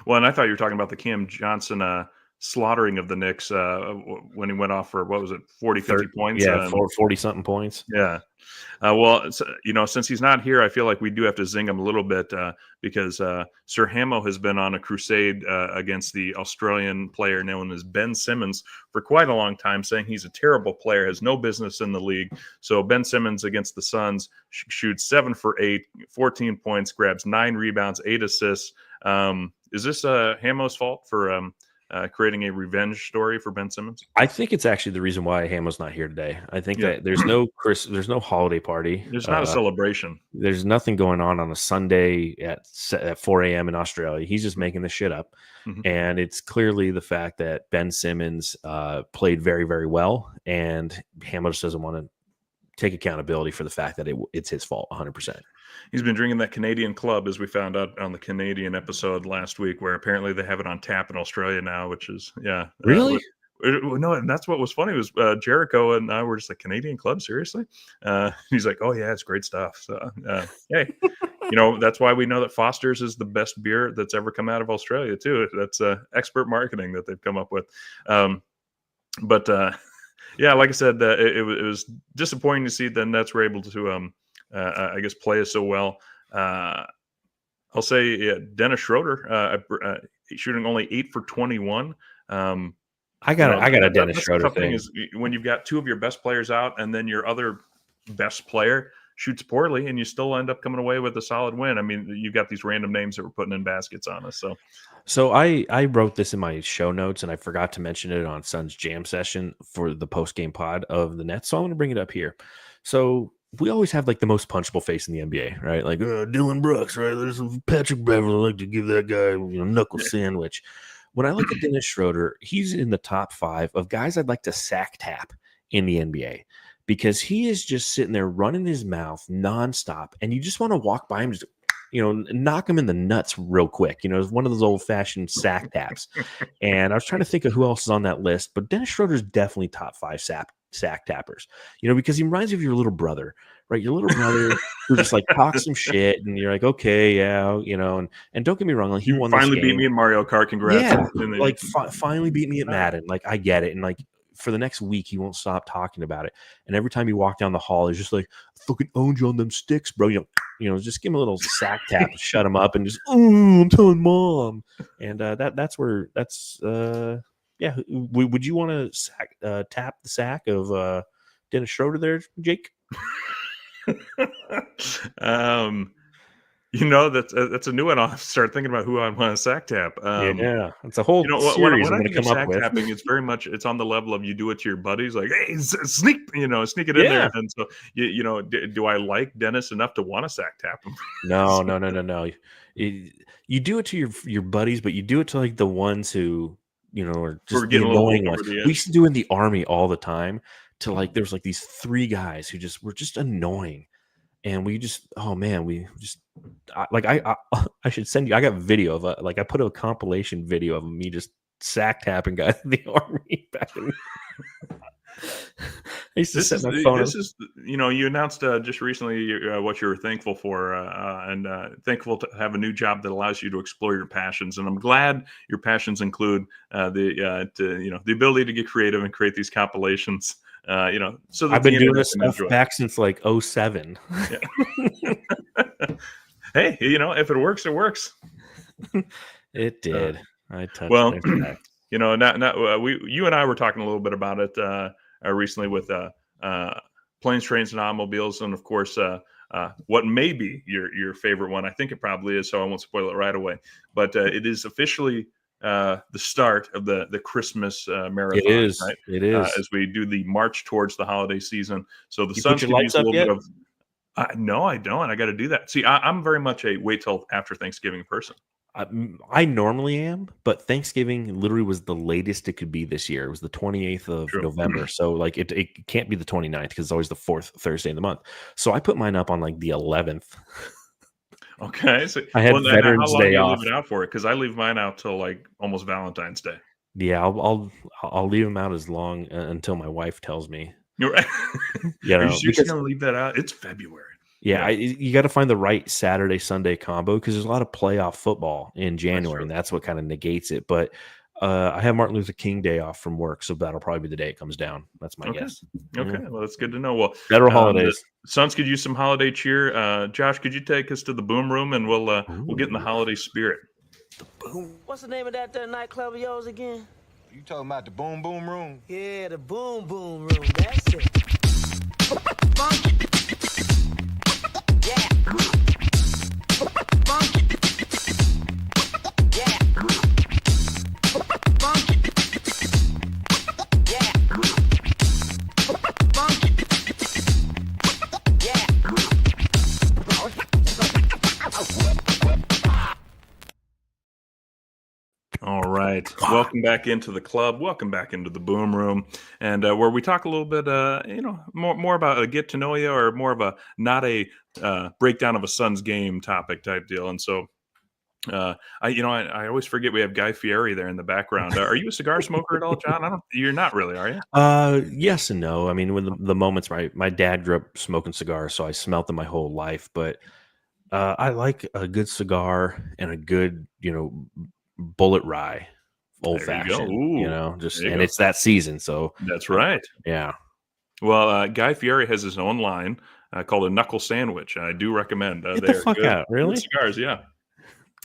Well, and I thought you were talking about the Cam Johnson slaughtering of the Knicks when he went off for, what was it, 40, 50 points? Yeah, 40-something points. Yeah. Well, since he's not here, I feel like we do have to zing him a little bit because Sir Hamo has been on a crusade against the Australian player known as Ben Simmons for quite a long time, saying he's a terrible player, has no business in the league. So Ben Simmons against the Suns shoots 7 for 8, 14 points, grabs 9 rebounds, 8 assists. Is this Hamo's fault for creating a revenge story for Ben Simmons? I think it's actually the reason why Hamo's not here today. I think that there's no holiday party. There's not a celebration. There's nothing going on a Sunday at 4 a.m. in Australia. He's just making this shit up. And it's clearly the fact that Ben Simmons played very, very well, and Hamo just doesn't want to take accountability for the fact that it's his fault 100%. He's been drinking that Canadian Club, as we found out on the Canadian episode last week, where apparently they have it on tap in Australia now, which is, Really? No, and that's what was funny was Jericho and I were just like, Canadian Club, seriously? He's like, oh, yeah, it's great stuff. So, hey, that's why we know that Foster's is the best beer that's ever come out of Australia, too. That's expert marketing that they've come up with. But like I said, it was disappointing to see the Nets were able to I guess play us so well. I'll say Dennis Schroeder shooting only 8 for 21. I got a Dennis Schroeder thing. Is when you've got 2 of your best players out, and then your other best player shoots poorly, and you still end up coming away with a solid win. I mean, you've got these random names that were putting in baskets on us. So I wrote this in my show notes, and I forgot to mention it on Sun's Jam session for the post game pod of the Nets. So I'm going to bring it up here. So we always have like the most punchable face in the NBA, right? Like Dylan Brooks, right? There's Patrick Beverly. I like to give that guy, knuckle sandwich. When I look at Dennis Schroeder, he's in the top 5 of guys I'd like to sack tap in the NBA, because he is just sitting there running his mouth nonstop, and you just want to walk by him, just knock him in the nuts real quick. It's one of those old fashioned sack taps. And I was trying to think of who else is on that list, but Dennis Schroeder's definitely top 5 sack tappers, because he reminds you of your little brother, right? Your little brother who just like talks some shit, and you're like, okay, yeah, and don't get me wrong, like he You won this finally beat game. me in Mario Kart. Congrats. Yeah, And then- like finally beat me at All right. Madden. Like I get it, and like for the next week he won't stop talking about it. And every time you walk down the hall, he's just like, "I fucking owned you on them sticks, bro." Just give him a little sack tap, shut him up, and just, "Oh, I'm telling mom." And yeah. Would you want to tap the sack of Dennis Schroeder there, Jake? That's a new one. I'll start thinking about who I want to sack tap. Yeah, it's a whole When series I'm I going to think of come up sack with. tapping, it's on the level of you do it to your buddies, like, hey, sneak it in Yeah. there. And so do I like Dennis enough to want to sack tap him? No. You do it to your buddies, but you do it to like the ones who are just We're the getting a little annoying over ones. the We edge. used to do in the army all the time. To like, there's like these 3 guys who were just annoying, and we just, oh man, I should send you. I got video of I put a compilation video of me just sack tapping guys in the army back in. I used to set my phone up. You announced just recently what you were thankful for, and thankful to have a new job that allows you to explore your passions. And I'm glad your passions include the ability to get creative and create these compilations. So that I've been the doing internet this can stuff enjoy. back since like 07. Yeah. Hey, if it works, it works. It did. I touched Well, their sack. you and I were talking a little bit about it recently with planes, trains, and automobiles, and of course, what may be your favorite one. I think it probably is, so I won't spoil it right away. But it is officially the start of the Christmas marathon. It is. Right? It is. As we do the march towards the holiday season. So the You Suns put can your use lights a up little yet? bit of. No, I don't. I got to do that. See, I'm very much a wait till after Thanksgiving person. I normally am, but Thanksgiving literally was the latest it could be this year. It was the 28th of True. November. So like it can't be the 29th because it's always the 4th Thursday in the month. So I put mine up on like the 11th. Okay. So I had how Veterans long do Day you off. leave it out for? Because I leave mine out till like almost Valentine's Day. Yeah, I'll leave them out as long until my wife tells me. You're right. You Are know, you sure because- you're gonna leave that out? It's February. Yeah, you got to find the right Saturday Sunday combo because there's a lot of playoff football in January, and that's what kind of negates it. But I have Martin Luther King Day off from work, so that'll probably be the day it comes down. That's my guess. Okay, well, that's good to know. Well, Federal holidays. The Suns could use some holiday cheer. Josh, could you take us to the boom room and we'll get in the holiday spirit? What's the name of that nightclub of yours again? You talking about the boom boom room? Yeah, the Boom Boom Room. That's it. Funky. Yeah. Funky. Yeah. Funky. Yeah. Funky. Yeah. All right. Welcome back into the club. Welcome back into the boom room, and where we talk a little bit, more about a get to know you, or more of a not a breakdown of a Suns game topic type deal. And so, I always forget we have Guy Fieri there in the background. Are you a cigar smoker at all, John? You're not really, are you? Yes and no. I mean, when the moments, my dad grew up smoking cigars, so I smelt them my whole life. But I like a good cigar and a good, bullet rye, old fashioned. And it's that season, so That's right. Yeah. Well, Guy Fieri has his own line called a knuckle sandwich. I do recommend. Get the fuck out! Really? Good cigars, yeah.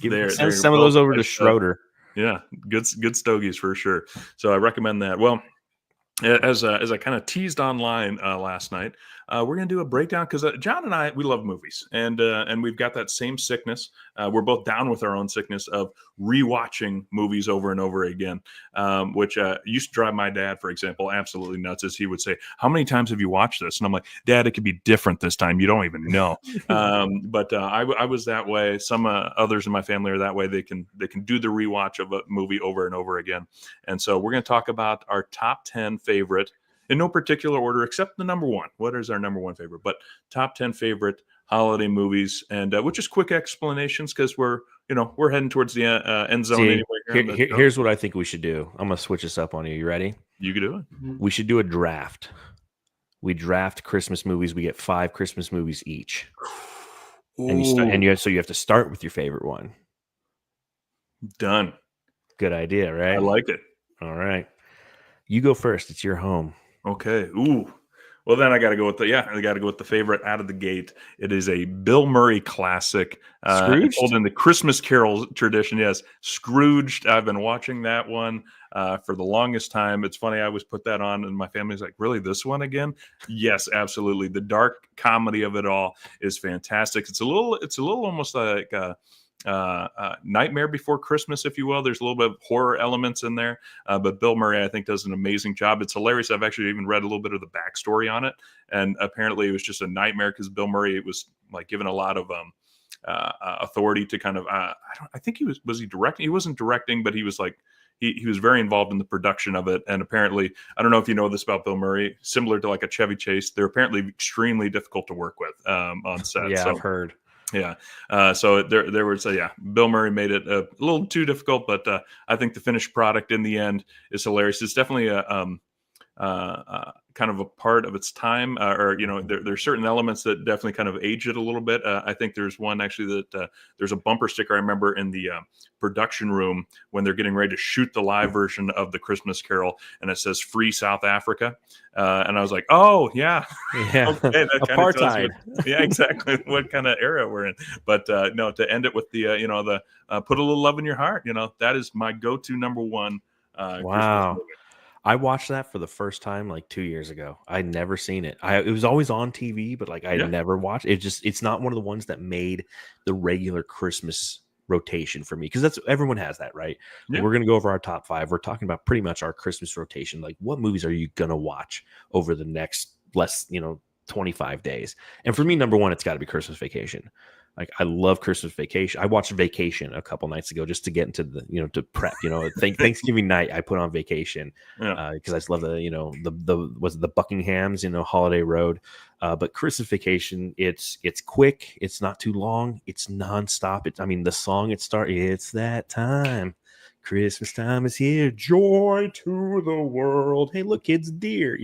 Send some of those over to Schroeder. Yeah, good stogies for sure. So I recommend that. Well, as I kind of teased online last night, we're gonna do a breakdown because John and I, we love movies, and we've got that same sickness. We're both down with our own sickness of rewatching movies over and over again, which used to drive my dad, for example, absolutely nuts. As he would say, "How many times have you watched this?" And I'm like, "Dad, it could be different this time. You don't even know." But I was that way. Some others in my family are that way. They can do the rewatch of a movie over and over again. And so we're going to talk about our top 10 favorite, in no particular order except the number one. What is our number one favorite? But top 10 favorite holiday movies, and with just quick explanations because we're heading towards the end zone anyway. Here's what I think we should do. I'm gonna switch this up on you. You ready? You can do it. We should do a draft. We draft Christmas movies. We get 5 Christmas movies each, and Ooh, you have to start with your favorite one. done. Good idea, right? I like it. All right, you go first. It's your home. Okay. Ooh. Well, then I got to go with the favorite out of the gate. It is a Bill Murray classic. Scrooged? Told in the Christmas Carol tradition. Yes, Scrooged. I've been watching that one for the longest time. It's funny. I always put that on, and my family's like, "Really, this one again?" Yes, absolutely. The dark comedy of it all is fantastic. It's a little almost like. Nightmare Before Christmas, if you will. There's a little bit of horror elements in there, but Bill Murray, I think, does an amazing job. It's hilarious. I've actually even read a little bit of the backstory on it, and apparently it was just a nightmare because Bill Murray was like given a lot of authority to kind of. I think he was he directing? He wasn't directing, but he was like. He was very involved in the production of it, and apparently, I don't know if you know this about Bill Murray. Similar to like a Chevy Chase, they're apparently extremely difficult to work with on set. Yeah, so, I've heard. yeah. So there was Bill Murray made it a little too difficult, but I think the finished product in the end is hilarious. It's definitely a kind of a part of its time, or there's certain elements that definitely kind of age it a little bit. I think there's one actually that there's a bumper sticker I remember in the production room when they're getting ready to shoot the live version of the Christmas Carol, and it says "Free South Africa," and I was like, "Oh yeah, Yeah, okay, that kind of tells apartheid. yeah, exactly what kind of era we're in." But no, to end it with the "Put a Little Love in Your Heart," that is my go-to number one Christmas Wow. movie. I watched that for the first time like 2 years ago. I'd never seen it. It was always on TV, but like I Yeah. never watched it. It's not one of the ones that made the regular Christmas rotation for me because that's everyone has that, right? Like, Yeah. we're gonna go over our top 5. We're talking about pretty much our Christmas rotation. Like, what movies are you gonna watch over the next 25 days? And for me, number one, it's got to be Christmas Vacation. Like, I love Christmas Vacation. I watched Vacation a couple nights ago just to get into the to prep. Thanksgiving night I put on Vacation Yeah. because I just love the Buckingham's Holiday Road. But Christmas Vacation, it's quick, it's not too long, it's nonstop. The song it's that time. Christmas time is here, joy to the world. Hey, look, kids, deer.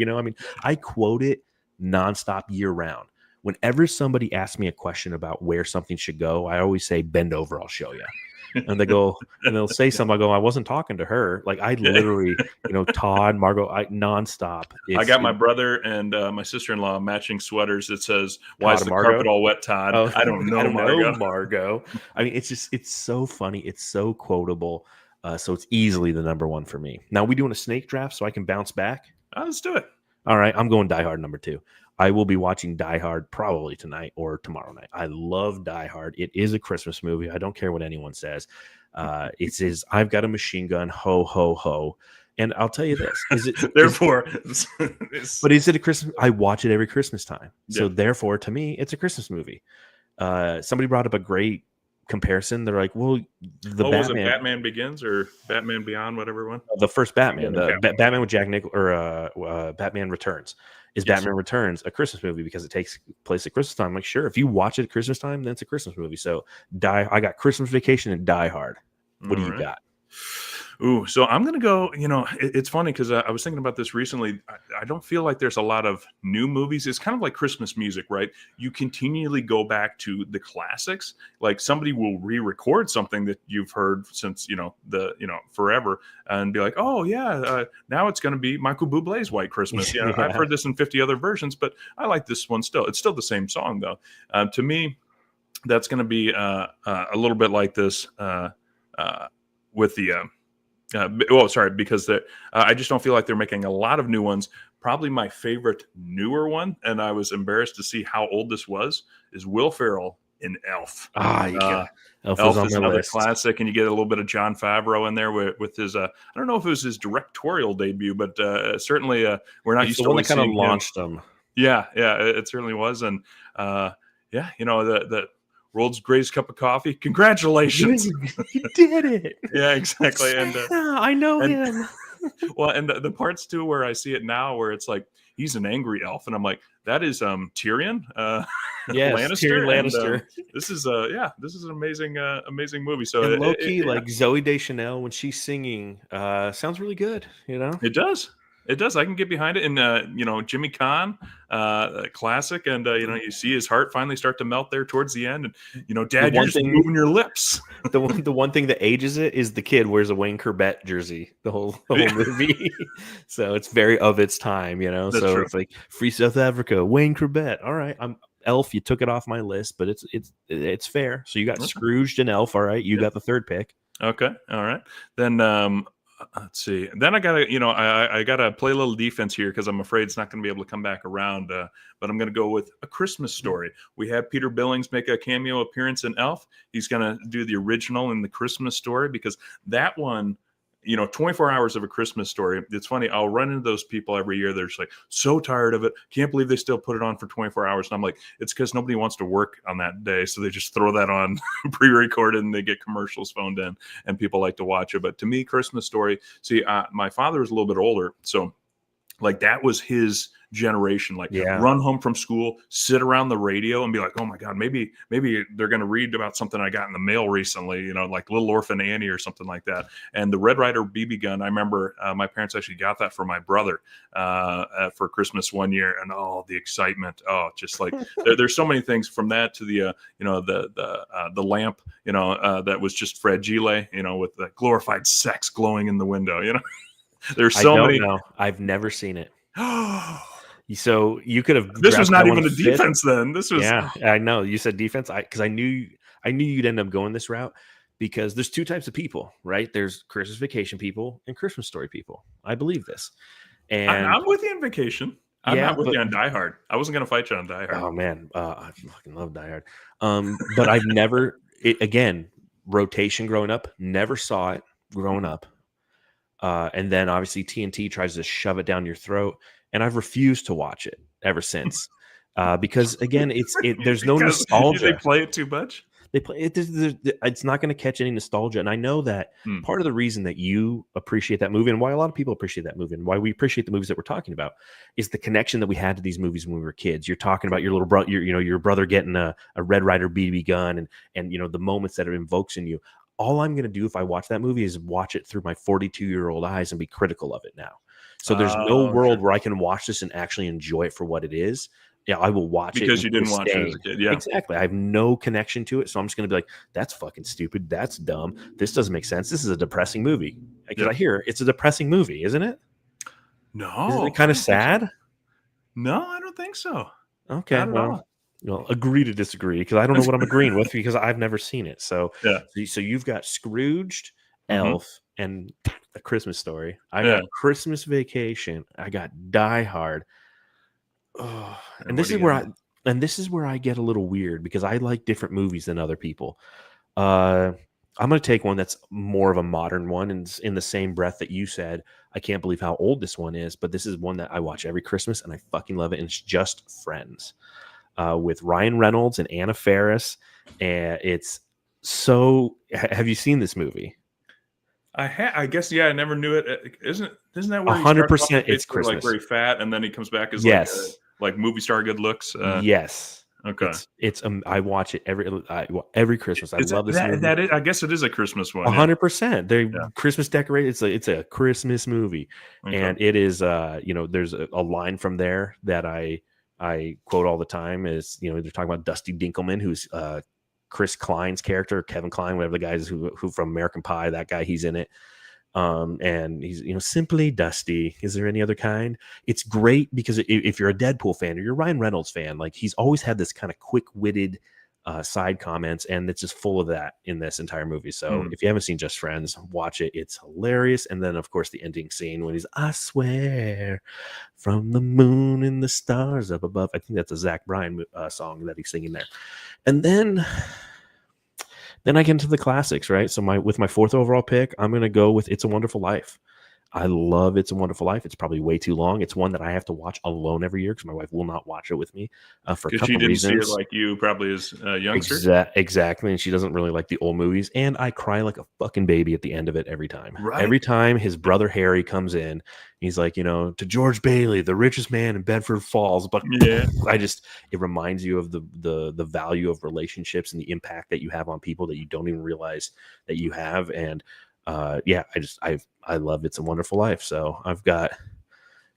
I quote it nonstop year round. Whenever somebody asks me a question about where something should go, I always say, "Bend over, I'll show you." And they'll say something. I go, "I wasn't talking to her." Like, I literally, Todd, Margot, nonstop. I got my brother and my sister-in-law matching sweaters that says, "Why is Todd the and Margot? carpet all wet, Todd?" Oh, I don't know, I don't Margot. know, Margot. It's so funny. It's so quotable. So it's easily the number one for me. Now, we doing a snake draft so I can bounce back? Let's do it. All right, I'm going Die Hard number 2. I will be watching Die Hard probably tonight or tomorrow night. I love Die Hard. It is a Christmas movie. I don't care what anyone says. It says, "I've got a machine gun, ho, ho, ho." And I'll tell you this. Therefore, But is it a Christmas? I watch it every Christmas time. So Yeah. therefore, to me, it's a Christmas movie. Somebody brought up a great comparison. They're like, well, was it Batman Begins or Batman Beyond, whatever one? the first Batman, Okay. Batman with Jack Nicholson, or Batman Returns. Is Yes. Batman Returns a Christmas movie because it takes place at Christmas time? I'm like, sure, if you watch it at Christmas time, then it's a Christmas movie. So I got Christmas Vacation and Die Hard. What do you All right. got? Ooh, so I'm going to go, it's funny because I was thinking about this recently. I don't feel like there's a lot of new movies. It's kind of like Christmas music, right? You continually go back to the classics. Like, somebody will re-record something that you've heard since, forever, and be like, "Oh yeah, now it's going to be Michael Bublé's White Christmas." Yeah, Yeah. I've heard this in 50 other versions, but I like this one still. It's still the same song though. To me, that's going to be a little bit like this with the because I just don't feel like they're making a lot of new ones. Probably my favorite newer one, and I was embarrassed to see how old this was, is Will Ferrell in Elf. Elf Elf on is my another list. classic, and you get a little bit of Jon Favreau in there with his. I don't know if it was his directorial debut, but certainly we're not It's used the to one that kind of seeing him. launched them. Yeah, it certainly was, and the world's greatest cup of coffee. Congratulations! You did it. Yeah, exactly, and. I know and- him. Well, and the parts too where I see it now, where it's like he's an angry elf, and I'm like, that is Yes, Tyrion, Lannister. Tyrion and, Lannister. this is an amazing movie. So And low key, like Zoe Deschanel when she's singing, sounds really good. it does. It does. I can get behind it. And, Jimmy Kahn, classic. And, you see his heart finally start to melt there towards the end. And, The Dad, you're one just thing moving your lips. the one thing that ages it is the kid wears a Wayne Corbett jersey the whole movie. So it's very of its time, That's So true. it's like Free South Africa, Wayne Corbett. All right, I'm Elf. You took it off my list, but it's fair. So you got Okay. Scrooged and Elf. All right, you got the third pick. Okay. All right. Then let's see. Then I gotta, I gotta play a little defense here because I'm afraid it's not going to be able to come back around. But I'm going to go with A Christmas Story. We have Peter Billings make a cameo appearance in Elf. He's going to do the original in The Christmas Story because that one, 24 hours of A Christmas Story. It's funny. I'll run into those people every year. They're just like, so tired of it. Can't believe they still put it on for 24 hours. And I'm like, it's because nobody wants to work on that day. So they just throw that on pre-recorded and they get commercials phoned in and people like to watch it. But to me, Christmas Story, see, my father is a little bit older. So like that was his generation, like Yeah. run home from school, sit around the radio and be like, oh my God, maybe they're going to read about something I got in the mail recently, like Little Orphan Annie or something like that. And the Red Ryder BB gun, I remember my parents actually got that for my brother for Christmas one year. And the excitement, just like there's so many things from that to the, the lamp, that was just fragile, with the glorified sex glowing in the window, There's so many. know. I've never seen it. So you could have. This was not even a fifth. defense then. This was. Yeah, I know. You said defense. Because I knew you'd end up going this route because there's two types of people, right? There's Christmas Vacation people and Christmas Story people. I believe this. And I'm with you on Vacation. I'm Yeah, not with but- you on Die Hard. I wasn't going to fight you on Die Hard. oh man, I fucking love Die Hard. But I've never. Again, rotation growing up. Never saw it growing up. And then obviously TNT tries to shove it down your throat, and I've refused to watch it ever since. Because again, there's no Because nostalgia. They play it too much. They play it. It's not going to catch any nostalgia, and I know that part of the reason that you appreciate that movie, and why a lot of people appreciate that movie, and why we appreciate the movies that we're talking about, is the connection that we had to these movies when we were kids. You're talking about your little brother, your brother getting a Red Ryder BB gun, and the moments that it invokes in you. All I'm going to do if I watch that movie is watch it through my 42-year-old eyes and be critical of it now. So there's no world where I can watch this and actually enjoy it for what it is. Yeah, I will watch it because you didn't watch it as a kid. Yeah, exactly. I have no connection to it, so I'm just going to be like, "That's fucking stupid. That's dumb. This doesn't make sense. This is a depressing movie." Because I hear it's a depressing movie, isn't it? No, Isn't it kind of sad? No, I don't think so. Okay, Not at all. well, agree to disagree because I don't know what I'm agreeing with because I've never seen it. So, Yeah. So you've got Scrooged, Elf, and A Christmas Story. I Yeah. got Christmas Vacation. I got Die Hard. Oh, and this what is do where you this is where I get a little weird because I like different movies than other people. I'm going to take one that's more of a modern one, and in the same breath that you said, I can't believe how old this one is, but this is one that I watch every Christmas, and I fucking love it, and it's Just Friends. With Ryan Reynolds and Anna Faris, and it's so. Have you seen this movie? I guess I never knew it. Isn't that where 100% it's Christmas. like very fat and then he comes back as Yes. like movie star good looks. Yes. Okay. It's I watch it every Christmas. I love this movie. I guess it is a Christmas one. 100%. They're Christmas decorated. It's a Christmas movie, and it is. There's a line from there that I quote all the time is, they're talking about Dusty Dinkelman, who's Chris Klein's character, Kevin Kline, whatever the guy is who from American Pie, that guy, he's in it. And he's, simply Dusty. Is there any other kind? It's great because if you're a Deadpool fan or you're a Ryan Reynolds fan, like he's always had this kind of quick-witted side comments, and it's just full of that in this entire movie. So if you haven't seen Just Friends, watch it. It's hilarious. And then of course the ending scene when he's, I swear from the moon and the stars up above. I think that's a Zach Bryan song that he's singing there. And then I get into the classics, right? So with my fourth overall pick, I'm going to go with It's a Wonderful Life. I love It's a Wonderful Life. It's probably way too long. It's one that I have to watch alone every year because my wife will not watch it with me for a couple she didn't reasons. see it like you probably as a youngster. Exactly. And she doesn't really like the old movies. And I cry like a fucking baby at the end of it every time. Right. Every time his brother Harry comes in, he's like, to George Bailey, the richest man in Bedford Falls. But Yeah. it reminds you of the value of relationships and the impact that you have on people that you don't even realize that you have. And I love It's a Wonderful Life. So I've got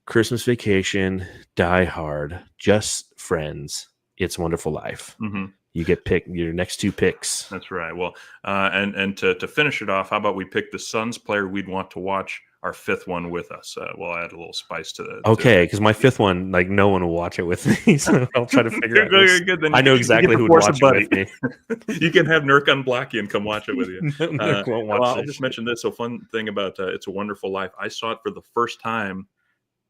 Christmas Vacation, Die Hard, Just Friends, It's a Wonderful Life. Mhm. You get pick your next 2 picks. That's right. Well, and to finish it off, how about we pick the Suns player we'd want to watch our 5th one with us? We'll add a little spice to the. Okay, because my 5th one, like no one will watch it with me, so I'll try to figure out. Good, then I know you exactly get to who would force a watch buddy. it with me. You can have Nurk unblock you and come watch it with you. Nurk won't watch I'll that just shit. mention this. So fun thing about It's a Wonderful Life. I saw it for the first time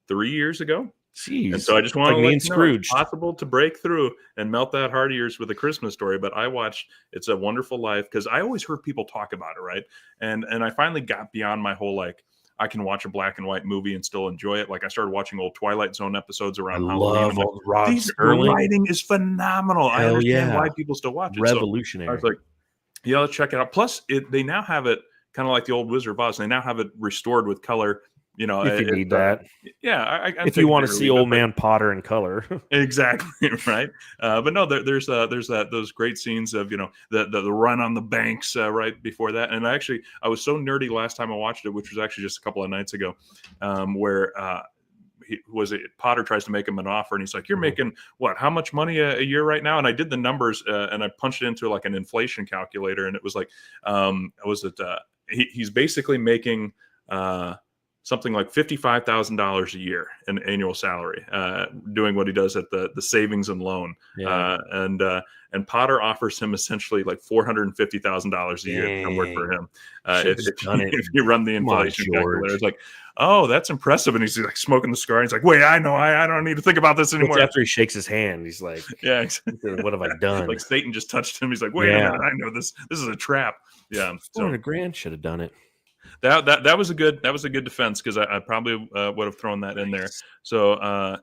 3 years ago. Jeez, And so I just want like to me let and you know, Scrooge. it's possible to break through and melt that heart of yours with a Christmas Story. But I watched It's a Wonderful Life because I always heard people talk about it, right? And I finally got beyond my whole like I can watch a black and white movie and still enjoy it. Like I started watching old Twilight Zone episodes I around Halloween. love I'm like, all Rod the Serling. writing is phenomenal. I Hell understand yeah. why people still watch it. So I Revolutionary. was like, yeah, let's check it out. Plus, they now have it kind of like the old Wizard of Oz. They now have it restored with color. You know, if you need that. Yeah, I'm if you want to taking see it or leave old it, but- man Potter in color. Exactly right, but no, there's those great scenes of the run on the banks right before that, and I was so nerdy last time I watched it, which was actually just a couple of nights ago, where Potter tries to make him an offer, and he's like, "You're making what? How much money a year right now?" And I did the numbers, and I punched it into like an inflation calculator, and it was like, he's basically making something like $55,000 a year in annual salary, doing what he does at the savings and loan. Yeah. And Potter offers him essentially like $450,000 a year to come work for him. If you run the inflation calculator, it's like, oh, that's impressive. And he's like smoking the cigar. And he's like, wait, I know, I don't need to think about this anymore. After he shakes his hand, he's like, yeah, exactly. What have I done? Like Satan just touched him. He's like, wait a minute, I know this. This is a trap. Yeah. So $400,000 should have done it. That was a good defense because I probably would have thrown that in there. So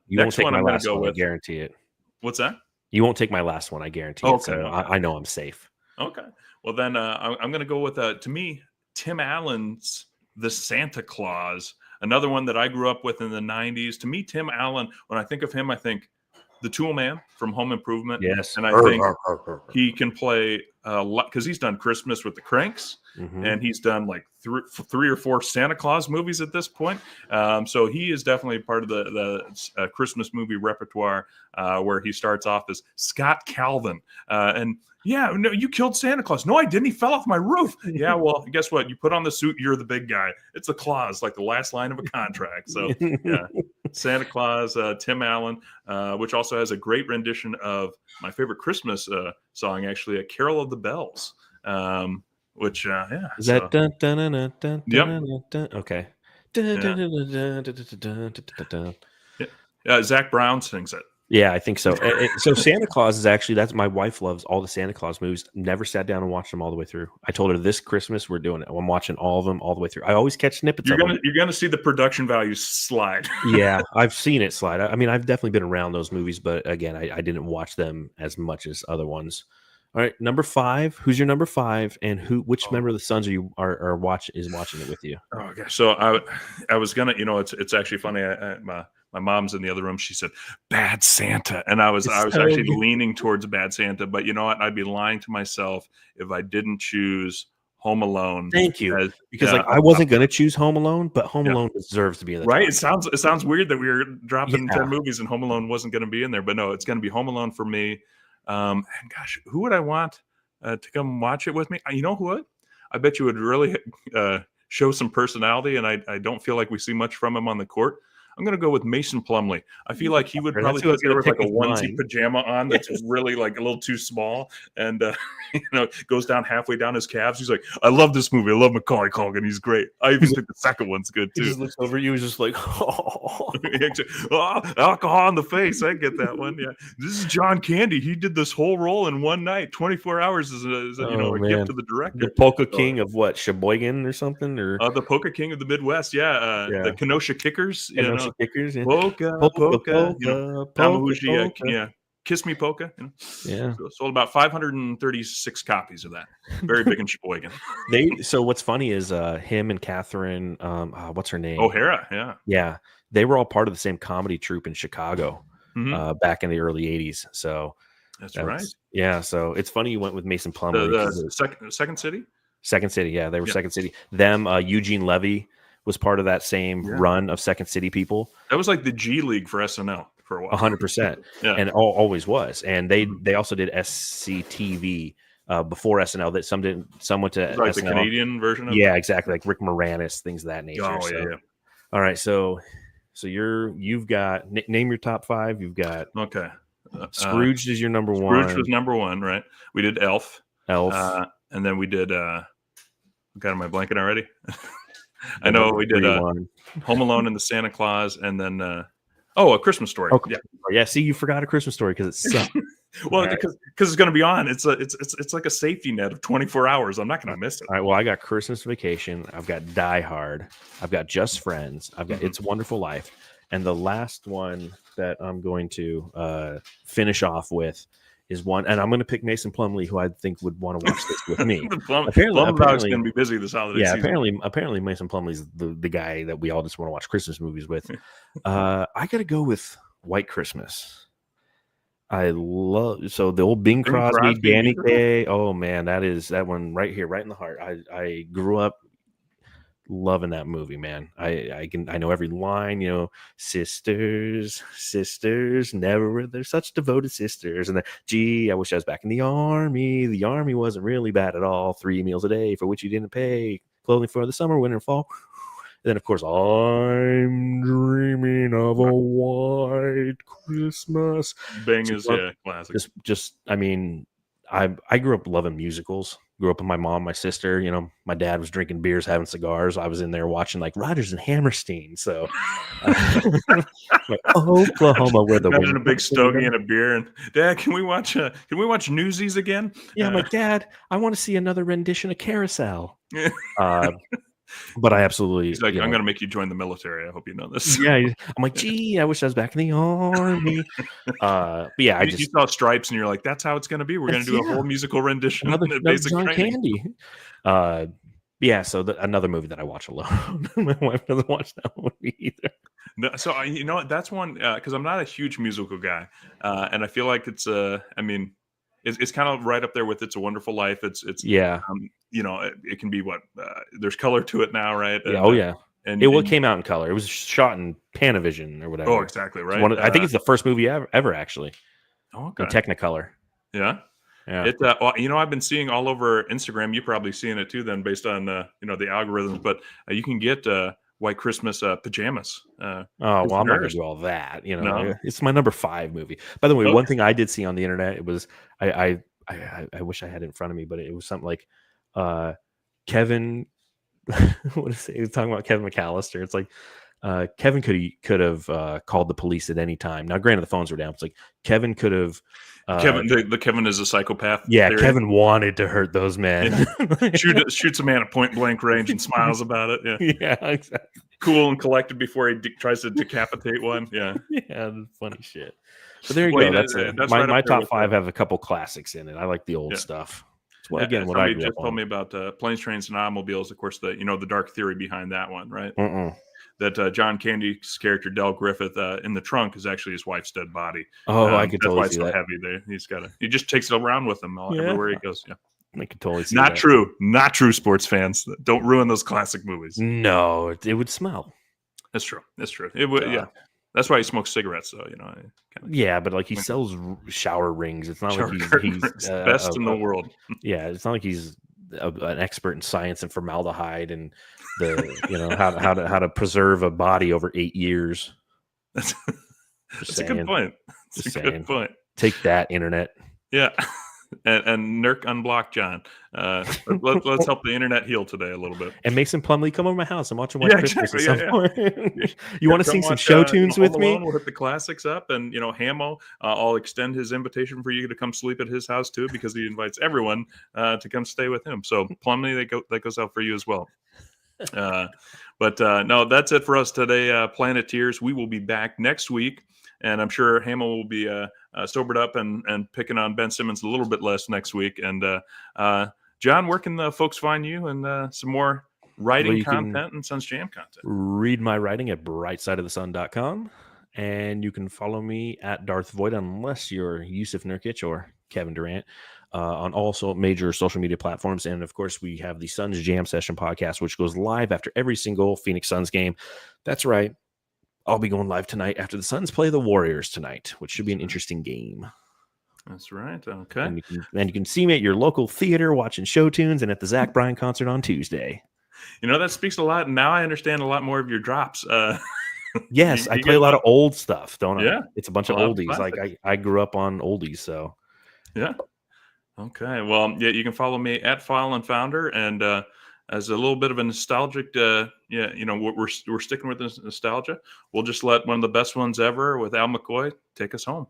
You won't next take one my I'm going last to go one. I with. guarantee it. What's that? You won't take my last one. I guarantee it. So I know I'm safe. Okay. Well, then I'm going to go with, to me, Tim Allen's The Santa Claus, another one that I grew up with in the 90s. To me, Tim Allen, when I think of him, I think the Tool Man from Home Improvement. Yes. And I think he can play a lot because he's done Christmas with the Cranks, and he's done like three or four Santa Claus movies at this point. So he is definitely part of the Christmas movie repertoire where he starts off as Scott Calvin. And yeah, no, you killed Santa Claus. No, I didn't. He fell off my roof. Yeah, well, guess what? You put on the suit, you're the big guy. It's the clause, like the last line of a contract. So, yeah, Santa Claus, Tim Allen, which also has a great rendition of my favorite Christmas song, actually, A Carol of the Bells, which, yeah. Is that dun, dun, dun, dun, dun, Yep. dun, dun, okay. Zach Brown sings it. Yeah, I think so. So Santa Claus is actually, that's my wife loves all the Santa Claus movies. Never sat down and watched them all the way through. I told her this Christmas we're doing it. I'm watching all of them all the way through. I always catch snippets of them. You're gonna see the production value slide. Yeah, I've seen it slide. I mean, I've definitely been around those movies, but again, I didn't watch them as much as other ones. All right, number 5. Who's your number 5, and which member of the Suns is watching it with you? Oh gosh, so I was gonna, it's actually funny. My mom's in the other room. She said, "Bad Santa," and I was actually leaning towards Bad Santa. But you know what? I'd be lying to myself if I didn't choose Home Alone. Thank you, because I wasn't going to choose Home Alone, but Home Alone deserves to be in the right. top. It sounds weird that we were dropping 10 movies and Home Alone wasn't going to be in there, but no, it's going to be Home Alone for me. And gosh, who would I want to come watch it with me? You know who would? I bet you would really show some personality, and I don't feel like we see much from him on the court. I'm going to go with Mason Plumlee. I feel like he would probably put there with like a onesie pajama on that's really like a little too small, and goes down halfway down his calves. He's like, "I love this movie. I love Macaulay Culkin. He's great. I even think the second one's good too." He just looks over you, he's just like, "Oh, alcohol in the face." I get that one. Yeah, this is John Candy. He did this whole role in one night, 24 hours as a gift to the director. The Polka King of what, Sheboygan or something, or the Polka King of the Midwest. Yeah, the Kenosha Kickers. Kickers, yeah. Polka, Kiss Me Polka. Yeah. So sold about 536 copies of that. Very big in Sheboygan. So what's funny is him and Catherine, what's her name? O'Hara. Yeah. Yeah. They were all part of the same comedy troupe in Chicago back in the early 80s. So that's right. Yeah. So it's funny you went with Mason Plumlee. The Second City? Second City. Yeah. They were Second City. Them, Eugene Levy was part of that same run of Second City people. That was like the G League for SNL for a while. 100%. Yeah. And always was. And they also did SCTV before SNL. That some went to Like SNL. the Canadian version of Yeah, exactly. Like Rick Moranis, things of that nature. Oh, So, yeah. all right, so you've got name your top 5. You've got Okay. Scrooged is your number Scrooge one. was number 1, right? We did Elf. Elf. And then we did God, am I blanking already? I know we did Home Alone and the Santa Claus, and then A Christmas Story. Oh, yeah. See, you forgot A Christmas Story because it's sucked. Well, because it's going to be on. It's like a safety net of 24 hours. I'm not going to miss it. All right. Well, I got Christmas Vacation. I've got Die Hard. I've got Just Friends. I've got It's a Wonderful Life. And the last one that I'm going to finish off with is one, and I'm going to pick Mason Plumlee, who I think would want to watch this with me. Plum Dog's going to be busy this holiday season. Apparently Mason Plumlee's the guy that we all just want to watch Christmas movies with. I got to go with White Christmas. I love the old Bing Crosby, Danny Kaye. Oh man, that one right here, right in the heart. I grew up loving that movie, man. I know every line, sisters, never were there such devoted sisters. And gee, I wish I was back in the army. The army wasn't really bad at all. 3 meals a day for which you didn't pay, clothing for the summer, winter, and fall. And then, of course, I'm dreaming of a white Christmas. Bing is classic. I grew up loving musicals. Grew up with my mom, my sister. My dad was drinking beers, having cigars. I was in there watching like Rodgers and Hammerstein. So, like Oklahoma, where the imagine a big stogie and a beer, and Dad, can we watch Newsies again? Yeah, I'm like, Dad, I want to see another rendition of Carousel. But I absolutely. He's like, I'm going to make you join the military. I hope you know this. Yeah, I'm like, gee, I wish I was back in the army. But yeah, you saw Stripes, and you're like, that's how it's going to be. We're going to do a whole musical rendition. Another John Candy. Yeah, so another movie that I watch alone. My wife doesn't watch that movie either. No, so you know what? That's one because I'm not a huge musical guy, and I feel like it's it's kind of right up there with It's a Wonderful Life. It's it can be there's color to it now, right? Yeah, yeah. And it came out in color. It was shot in Panavision or whatever. Oh, exactly right. I think it's the first movie ever actually. Oh, okay. In Technicolor. Yeah. Yeah. I've been seeing all over Instagram. You're probably seeing it too, then, based on the algorithms. But you can get White Christmas pajamas. I'm not gonna do all that. No? It's my number 5 movie. By the way, one thing I did see on the internet, it was I wish I had it in front of me, but it was something like Kevin. What is it? He was talking about Kevin McAllister. It's like Kevin could have called the police at any time. Now, granted, the phones were down. It's like Kevin could have. Kevin is a psychopath. Yeah, theory. Kevin wanted to hurt those men. Yeah. Shoots a man at point blank range and smiles about it. Yeah, yeah, exactly. Cool and collected before he tries to decapitate one. Yeah, yeah, funny shit. But there you go. That's my top 5 have a couple classics in it. I like the old stuff. Well, again, what I just told me about Planes, Trains, and Automobiles. Of course, the dark theory behind that one, right? That John Candy's character Del Griffith in the trunk is actually his wife's dead body. Oh, I could totally see that. Heavy there. He just takes it around with him everywhere he goes. Yeah, I could totally see. Not true, sports fans. Don't ruin those classic movies. No, it would smell. That's true. It would. Yeah, that's why he smokes cigarettes, though. Yeah, but like he sells shower rings. It's not like he's best in the world. Yeah, it's not like he's an expert in science and formaldehyde and the how to preserve a body over 8 years. That's a good point. That's a good point. Take that, internet. Yeah. And Nurk unblock John. Let's help the internet heal today a little bit. And Mason Plumlee, come over my house and watch White Christmas. Exactly, You want to sing some show tunes with me? We'll hit the classics up, and Hamo. I'll extend his invitation for you to come sleep at his house too, because he invites everyone to come stay with him. So Plumlee, that goes out for you as well. But no, that's it for us today, Planeteers. We will be back next week. And I'm sure Hamill will be sobered up and picking on Ben Simmons a little bit less next week. And John, where can the folks find you and some more writing content and Suns Jam content? Read my writing at brightsideofthesun.com. And you can follow me at Darth Voita, unless you're Yusuf Nurkic or Kevin Durant. on all major social media platforms. And of course, we have the Suns Jam Session podcast, which goes live after every single Phoenix Suns game. That's right. I'll be going live tonight after the Suns play the Warriors tonight, which should be an interesting game. That's right. Okay. And you can see me at your local theater watching show tunes and at the Zach Bryan concert on Tuesday. That speaks a lot. Now I understand a lot more of your drops. Yes, I you play a lot of old stuff, don't I? Yeah. It's a bunch of A lot of oldies. Like classics. I grew up on oldies, so. Yeah. Okay. Well, yeah, you can follow me at File and Founder, and as a little bit of a nostalgic, we're sticking with this nostalgia. We'll just let one of the best ones ever with Al McCoy take us home.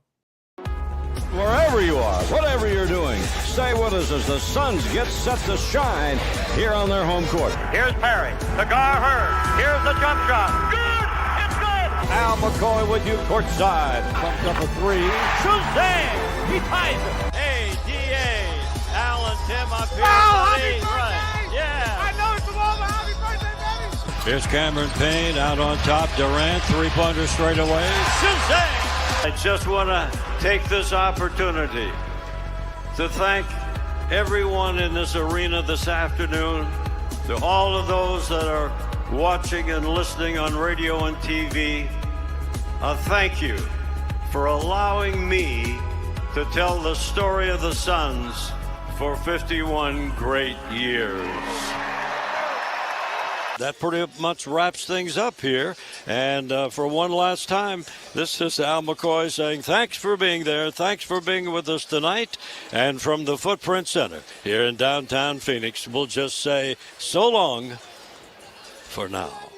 Wherever you are, whatever you're doing, stay with us as the Suns get set to shine here on their home court. Here's Perry. Cigar Hurd. Here's the jump shot. Good! It's good! Al McCoy with you courtside. Pumped up a three. Shazam! He ties it. ADA. Al and Tim up here. happy Buddy. Right. Yeah. I know it's a moment. Happy birthday, baby! Here's Cameron Payne out on top. Durant, three-pointer straight away. Shazam! I just want to take this opportunity to thank everyone in this arena this afternoon, to all of those that are watching and listening on radio and TV. Thank you for allowing me to tell the story of the Suns for 51 great years. That pretty much wraps things up here. And for one last time, this is Al McCoy saying thanks for being there. Thanks for being with us tonight. And from the Footprint Center here in downtown Phoenix, we'll just say so long for now.